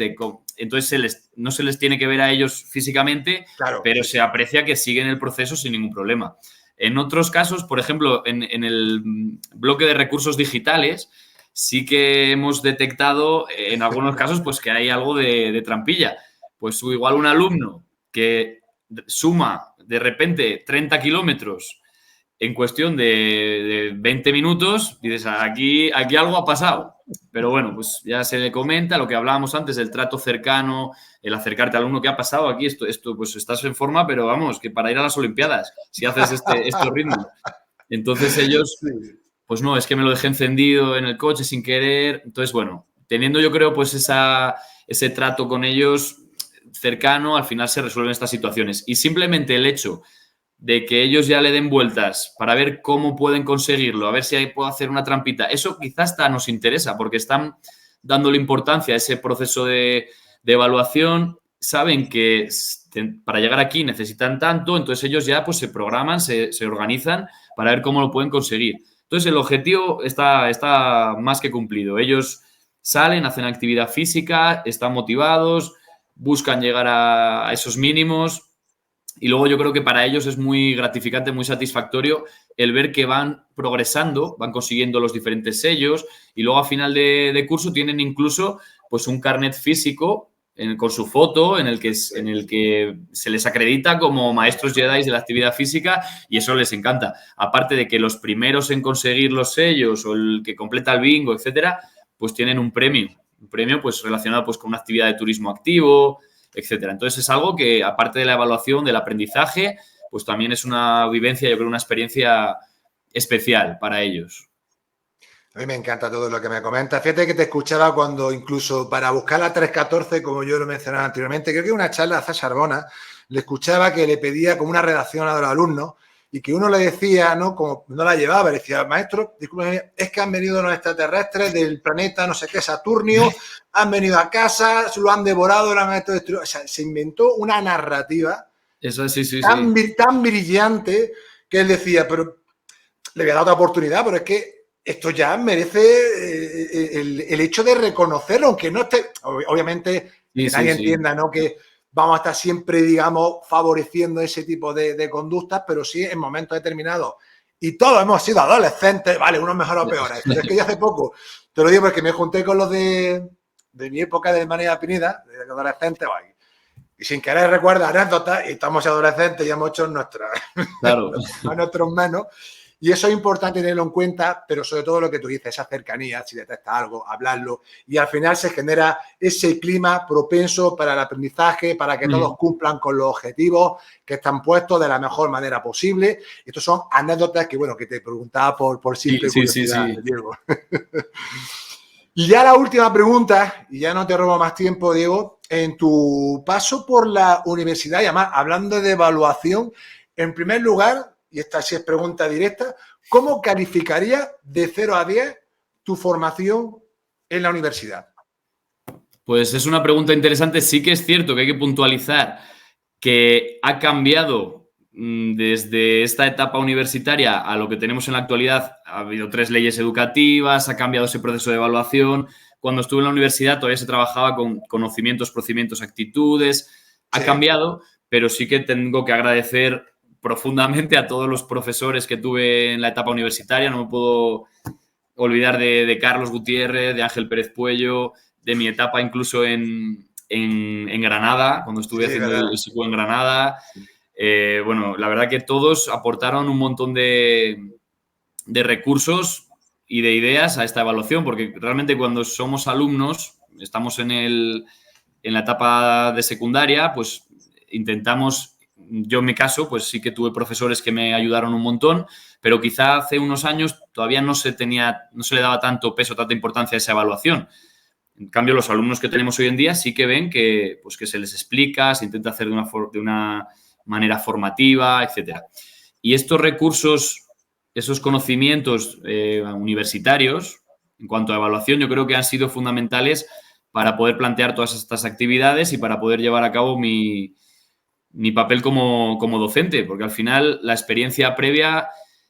entonces no se les tiene que ver a ellos físicamente, claro, pero se aprecia que siguen el proceso sin ningún problema. En otros casos, por ejemplo, en el bloque de recursos digitales, sí que hemos detectado en algunos casos pues que hay algo de trampilla. Pues igual un alumno que suma de repente 30 kilómetros en cuestión de 20 minutos, dices, aquí algo ha pasado. Pero bueno, pues ya se le comenta lo que hablábamos antes, el trato cercano, el acercarte al alumno. ¿Qué ha pasado aquí? Esto, pues estás en forma, pero vamos, que para ir a las Olimpiadas, si haces estos ritmos. Entonces ellos, pues no, es que me lo dejé encendido en el coche sin querer. Entonces, bueno, teniendo yo creo pues ese trato con ellos cercano, al final se resuelven estas situaciones. Y simplemente el hecho de que ellos ya le den vueltas para ver cómo pueden conseguirlo, a ver si ahí puedo hacer una trampita, eso quizás hasta nos interesa porque están dándole importancia a ese proceso de evaluación, saben que para llegar aquí necesitan tanto, entonces ellos ya pues se programan, se organizan para ver cómo lo pueden conseguir. Entonces el objetivo está más que cumplido. Ellos salen, hacen actividad física, están motivados, buscan llegar a esos mínimos. Y luego yo creo que para ellos es muy gratificante, muy satisfactorio el ver que van progresando, van consiguiendo los diferentes sellos y luego a final de curso tienen incluso pues un carnet físico con su foto en el que se les acredita como maestros Jedi de la actividad física y eso les encanta. Aparte de que los primeros en conseguir los sellos o el que completa el bingo, etcétera, pues tienen un premio pues relacionado pues con una actividad de turismo activo, etcétera. Entonces es algo que, aparte de la evaluación, del aprendizaje, pues también es una vivencia, yo creo, una experiencia especial para ellos. A mí me encanta todo lo que me comentas. Fíjate que te escuchaba cuando incluso para buscar la 314, como yo lo mencionaba anteriormente, creo que una charla a César Bona, le escuchaba que le pedía como una redacción a los alumnos y que uno le decía, ¿no? Como no la llevaba, le decía, maestro, discúlpeme, es que han venido los extraterrestres del planeta no sé qué, Saturnio, han venido a casa, lo han devorado, lo han hecho destruido. O sea, se inventó una narrativa tan brillante que él decía, pero le voy a dar otra oportunidad, pero es que esto ya merece el hecho de reconocerlo, aunque no esté, obviamente, que nadie entienda, ¿no? Que vamos a estar siempre, digamos, favoreciendo ese tipo de conductas, pero sí en momentos determinados. Y todos hemos sido adolescentes, vale, unos mejores o peores. Pero es que ya hace poco, te lo digo porque me junté con los de mi época de Manera Pineda, de adolescentes, vale, y sin querer recuerda anécdotas, y estamos adolescentes y hemos hecho nuestras, claro. a nuestros menos. Y eso es importante tenerlo en cuenta, pero sobre todo lo que tú dices, esa cercanía, si detectas algo, hablarlo, y al final se genera ese clima propenso para el aprendizaje, para que todos cumplan con los objetivos que están puestos de la mejor manera posible. Estos son anécdotas que, bueno, que te preguntaba por simple curiosidad, Diego. Y ya la última pregunta, y ya no te robo más tiempo, Diego, en tu paso por la universidad, y además hablando de evaluación, en primer lugar, y esta sí es pregunta directa, ¿cómo calificaría de 0 a 10 tu formación en la universidad? Pues es una pregunta interesante. Sí que es cierto que hay que puntualizar que ha cambiado desde esta etapa universitaria a lo que tenemos en la actualidad. Ha habido 3 leyes educativas, ha cambiado ese proceso de evaluación. Cuando estuve en la universidad todavía se trabajaba con conocimientos, procedimientos, actitudes. Ha cambiado, pero sí que tengo que agradecer profundamente a todos los profesores que tuve en la etapa universitaria. No me puedo olvidar de Carlos Gutiérrez, de Ángel Pérez Puello, de mi etapa incluso en Granada, cuando estuve haciendo el SICU en Granada. Bueno, la verdad que todos aportaron un montón de recursos y de ideas a esta evaluación, porque realmente cuando somos alumnos, estamos en la etapa de secundaria, pues intentamos... Yo en mi caso, pues sí que tuve profesores que me ayudaron un montón, pero quizá hace unos años todavía no se le daba tanto peso, tanta importancia a esa evaluación. En cambio, los alumnos que tenemos hoy en día sí que ven que se les explica, se intenta hacer de una manera formativa, etcétera. Y estos recursos, esos conocimientos universitarios, en cuanto a evaluación, yo creo que han sido fundamentales para poder plantear todas estas actividades y para poder llevar a cabo mi papel como docente, porque al final la experiencia previa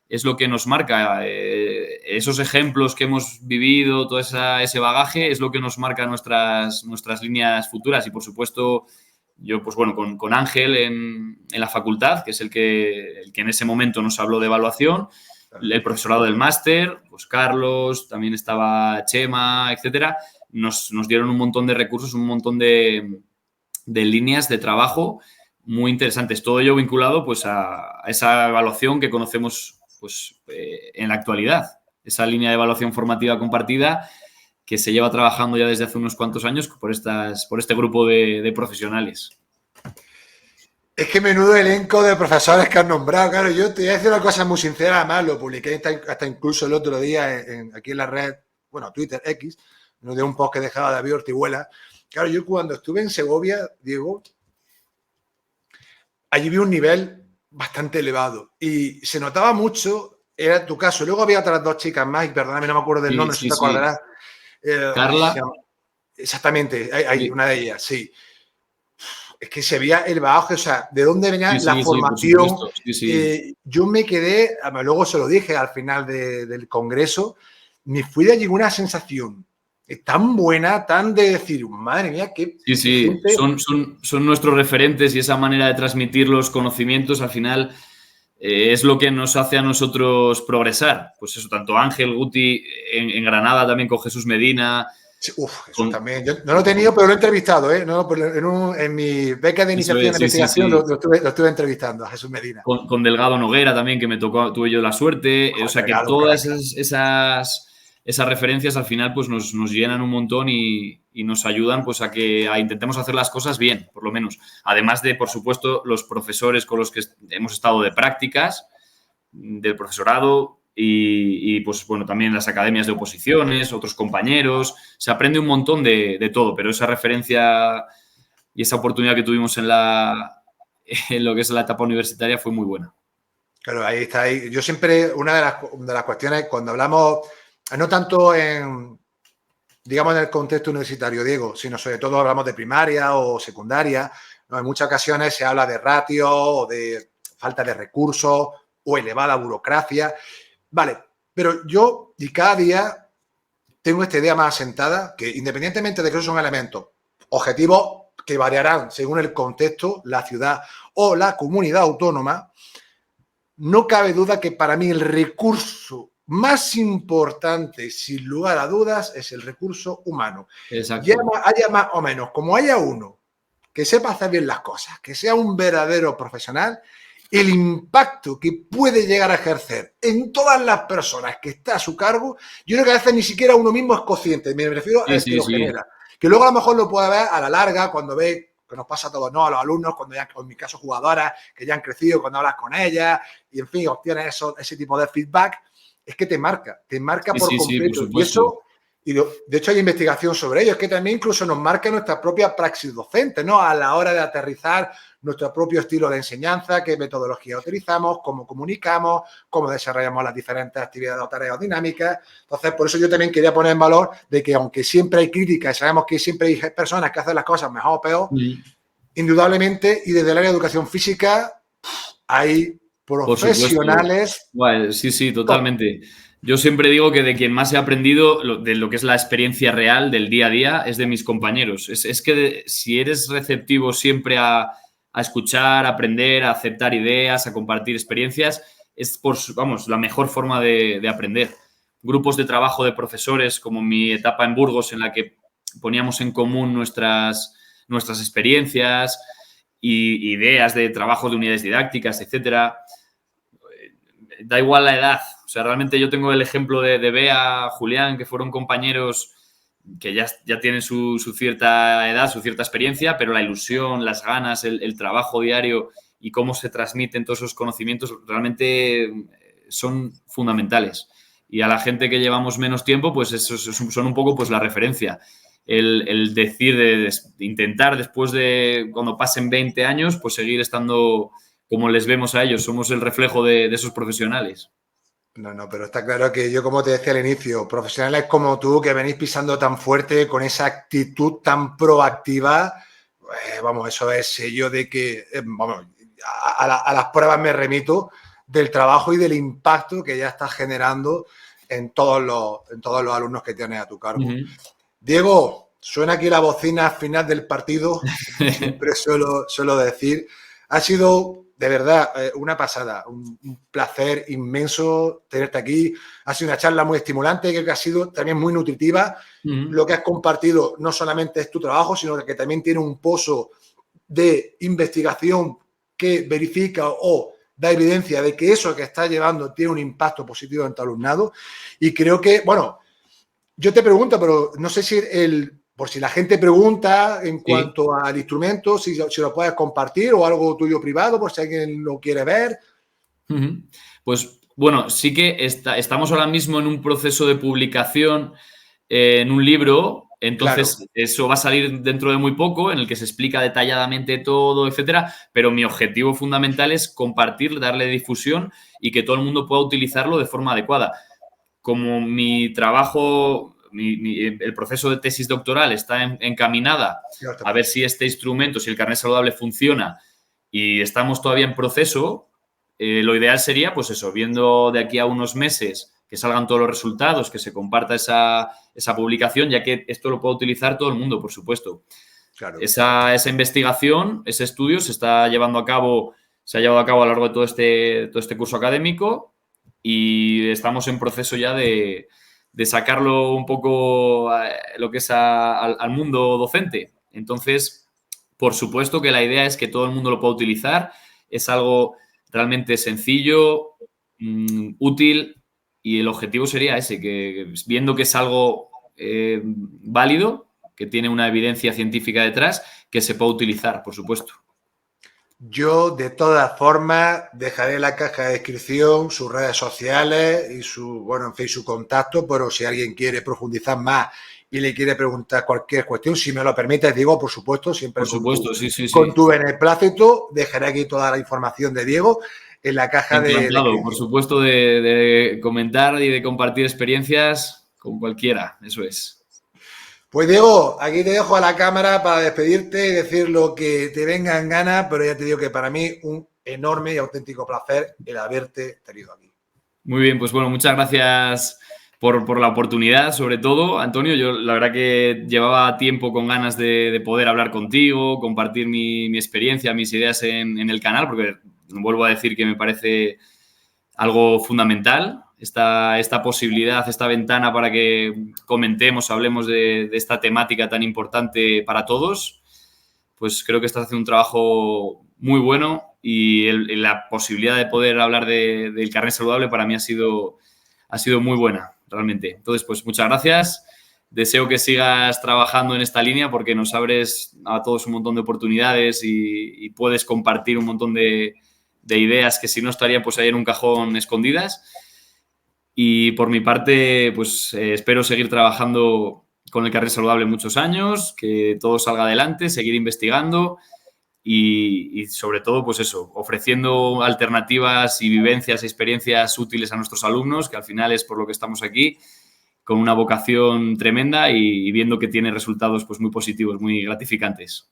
es lo que nos marca. Esos ejemplos que hemos vivido, todo ese bagaje, es lo que nos marca nuestras líneas futuras. Y, por supuesto, yo, pues bueno, con Ángel en la facultad, que es el que en ese momento nos habló de evaluación, el profesorado del máster, pues Carlos, también estaba Chema, etcétera, nos dieron un montón de recursos, un montón de líneas de trabajo muy interesantes. Todo ello vinculado pues a esa evaluación que conocemos pues en la actualidad. Esa línea de evaluación formativa compartida que se lleva trabajando ya desde hace unos cuantos años por este grupo de profesionales. Es que menudo elenco de profesores que han nombrado. Claro, yo te voy a decir una cosa muy sincera, además lo publiqué hasta incluso el otro día aquí en la red, bueno, Twitter X, de un post que dejaba David Ortihuela. Claro, yo cuando estuve en Segovia, Diego, allí vi un nivel bastante elevado y se notaba mucho, era tu caso. Luego había otras 2 chicas más, y perdóname, no me acuerdo del nombre, si te acordarás. Carla. Exactamente, hay una de ellas, sí. Es que se veía el bagaje, o sea, de dónde venía la formación. Yo me quedé, luego se lo dije al final del congreso, me fui de allí con una sensación tan buena, tan de decir, madre mía, qué gente... Son nuestros referentes y esa manera de transmitir los conocimientos al final es lo que nos hace a nosotros progresar. Pues eso, tanto Ángel, Guti, en Granada también con Jesús Medina, Sí, eso también. Yo no lo he tenido, pero lo he entrevistado, ¿eh? No, en mi beca de iniciación de investigación lo estuve entrevistando a Jesús Medina. Con Delgado Noguera también, que tuve yo la suerte. O sea, Delgado, que todas esas referencias al final pues nos llenan un montón y nos ayudan pues a que intentemos hacer las cosas bien, por lo menos. Además de, por supuesto, los profesores con los que hemos estado de prácticas, del profesorado y pues bueno, también las academias de oposiciones, otros compañeros. Se aprende un montón de todo, pero esa referencia y esa oportunidad que tuvimos en lo que es la etapa universitaria fue muy buena. Claro, ahí está. Ahí. Yo siempre, una de las cuestiones, cuando hablamos, no tanto digamos, en el contexto universitario, Diego, sino sobre todo hablamos de primaria o secundaria, ¿no? En muchas ocasiones se habla de ratio o de falta de recursos o elevada burocracia. Vale, pero yo y cada día tengo esta idea más asentada, que independientemente de que esos son elementos objetivos que variarán según el contexto, la ciudad o la comunidad autónoma, no cabe duda que para mí el recurso más importante, sin lugar a dudas, es el recurso humano. Exacto. Haya más o menos, como haya uno que sepa hacer bien las cosas, que sea un verdadero profesional, el impacto que puede llegar a ejercer en todas las personas que está a su cargo, yo creo que a veces ni siquiera uno mismo es consciente, me refiero a que lo genera. Que luego a lo mejor lo puede ver a la larga cuando ve, que nos pasa a todos, ¿no? A los alumnos, cuando ya, en mi caso, jugadoras que ya han crecido, cuando hablas con ellas y, en fin, obtienes ese tipo de feedback, es que te marca por completo. Por supuesto. Y de hecho hay investigación sobre ello, es que también incluso nos marca nuestra propia praxis docente, ¿no? A la hora de aterrizar nuestro propio estilo de enseñanza, qué metodología utilizamos, cómo comunicamos, cómo desarrollamos las diferentes actividades o tareas dinámicas. Entonces, por eso yo también quería poner en valor de que aunque siempre hay críticas y sabemos que siempre hay personas que hacen las cosas mejor o peor, indudablemente, y desde el área de educación física hay profesionales. Bueno, sí, totalmente. Yo siempre digo que de quien más he aprendido de lo que es la experiencia real del día a día es de mis compañeros. Es que si eres receptivo siempre a escuchar, a aprender, a aceptar ideas, a compartir experiencias, es la mejor forma de aprender. Grupos de trabajo de profesores, como mi etapa en Burgos, en la que poníamos en común nuestras experiencias y ideas de trabajo de unidades didácticas, etcétera. Da igual la edad. O sea, realmente yo tengo el ejemplo de Bea, Julián, que fueron compañeros que ya tienen su cierta edad, su cierta experiencia, pero la ilusión, las ganas, el trabajo diario y cómo se transmiten todos esos conocimientos realmente son fundamentales. Y a la gente que llevamos menos tiempo, pues esos son un poco pues la referencia. El decir, de intentar después de cuando pasen 20 años, pues seguir estando como les vemos a ellos. Somos el reflejo de esos profesionales. No, pero está claro que yo, como te decía al inicio, profesionales como tú, que venís pisando tan fuerte, con esa actitud tan proactiva, vamos, eso es sello de que, vamos, a las pruebas me remito del trabajo y del impacto que ya estás generando en todos los alumnos que tienes a tu cargo. Diego, suena aquí la bocina final del partido, siempre suelo decir, ha sido de verdad una pasada, un placer inmenso tenerte aquí, ha sido una charla muy estimulante, creo que ha sido también muy nutritiva, lo que has compartido no solamente es tu trabajo, sino que también tiene un pozo de investigación que verifica o da evidencia de que eso que estás llevando tiene un impacto positivo en tu alumnado. Y creo que, bueno, yo te pregunto, pero no sé si por si la gente pregunta en cuanto al instrumento, si lo puedes compartir o algo tuyo privado, por si alguien lo quiere ver. Pues bueno, sí que estamos ahora mismo en un proceso de publicación en un libro. Entonces, eso va a salir dentro de muy poco, en el que se explica detalladamente todo, etcétera. Pero mi objetivo fundamental es compartir, darle difusión y que todo el mundo pueda utilizarlo de forma adecuada. Como mi trabajo, el proceso de tesis doctoral está encaminada a ver si este instrumento, si el carnet saludable funciona y estamos todavía en proceso, lo ideal sería, pues eso, viendo de aquí a unos meses que salgan todos los resultados, que se comparta esa publicación, ya que esto lo puede utilizar todo el mundo, por supuesto. Claro. Esa investigación, ese estudio se ha llevado a cabo a lo largo de todo este curso académico y estamos en proceso ya de de sacarlo un poco lo que es al mundo docente. Entonces, por supuesto que la idea es que todo el mundo lo pueda utilizar. Es algo realmente sencillo, útil, y el objetivo sería ese, que viendo que es algo válido, que tiene una evidencia científica detrás, que se pueda utilizar, por supuesto. Yo, de todas formas, dejaré en la caja de descripción sus redes sociales y su contacto, pero si alguien quiere profundizar más y le quiere preguntar cualquier cuestión, si me lo permites, Diego, por supuesto, siempre por supuesto, sí. con tu beneplácito, dejaré aquí toda la información de Diego en la caja de descripción. Por supuesto, de comentar y de compartir experiencias con cualquiera, eso es. Pues Diego, aquí te dejo a la cámara para despedirte y decir lo que te venga en gana, pero ya te digo que para mí un enorme y auténtico placer el haberte tenido aquí. Muy bien, pues bueno, muchas gracias por la oportunidad, sobre todo, Antonio. Yo la verdad que llevaba tiempo con ganas de poder hablar contigo, compartir mi experiencia, mis ideas en el canal, porque vuelvo a decir que me parece algo fundamental esta posibilidad, esta ventana para que comentemos, hablemos de esta temática tan importante para todos. Pues creo que estás haciendo un trabajo muy bueno y la posibilidad de poder hablar del carnet saludable para mí ha sido muy buena, realmente. Entonces, pues muchas gracias. Deseo que sigas trabajando en esta línea porque nos abres a todos un montón de oportunidades y puedes compartir un montón de ideas que si no estarían pues ahí en un cajón escondidas. Y por mi parte, pues espero seguir trabajando con el carnet saludable muchos años, que todo salga adelante, seguir investigando y sobre todo, pues eso, ofreciendo alternativas y vivencias, experiencias útiles a nuestros alumnos, que al final es por lo que estamos aquí, con una vocación tremenda y viendo que tiene resultados pues muy positivos, muy gratificantes.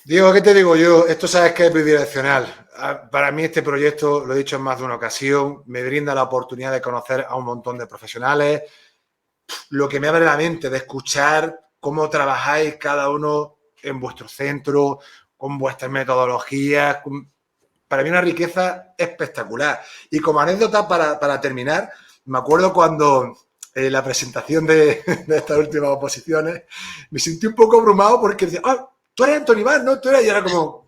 Diego, ¿qué te digo yo? Esto sabes que es bidireccional. Para mí este proyecto, lo he dicho en más de una ocasión, me brinda la oportunidad de conocer a un montón de profesionales, lo que me abre la mente de escuchar cómo trabajáis cada uno en vuestro centro, con vuestras metodologías. Para mí una riqueza espectacular. Y como anécdota para terminar, me acuerdo cuando en la presentación de estas últimas oposiciones me sentí un poco abrumado porque decía, tú eres Antonio Iván, ¿no? Tú eres... Y era como...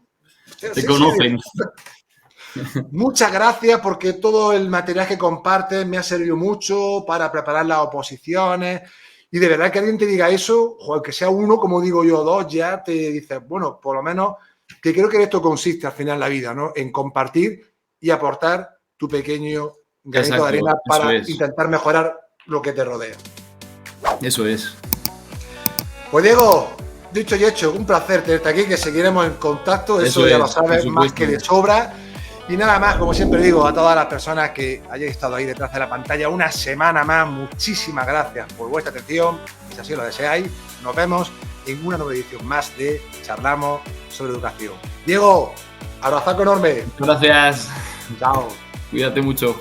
Te conocen. Muchas gracias porque todo el material que compartes me ha servido mucho para preparar las oposiciones y de verdad que alguien te diga eso, o aunque sea uno, como digo yo, dos, ya te dices, bueno, por lo menos que creo que en esto consiste al final la vida, ¿no? En compartir y aportar tu pequeño granito de arena para intentar mejorar lo que te rodea. Eso es. Pues Diego, dicho y hecho, un placer tenerte aquí, que seguiremos en contacto, eso ya lo sabes más que de sobra. Y nada más, como siempre digo, a todas las personas que hayáis estado ahí detrás de la pantalla una semana más, muchísimas gracias por vuestra atención. Si así lo deseáis, nos vemos en una nueva edición más de Charlamos sobre Educación. Diego, abrazo enorme. Gracias. Chao. Cuídate mucho.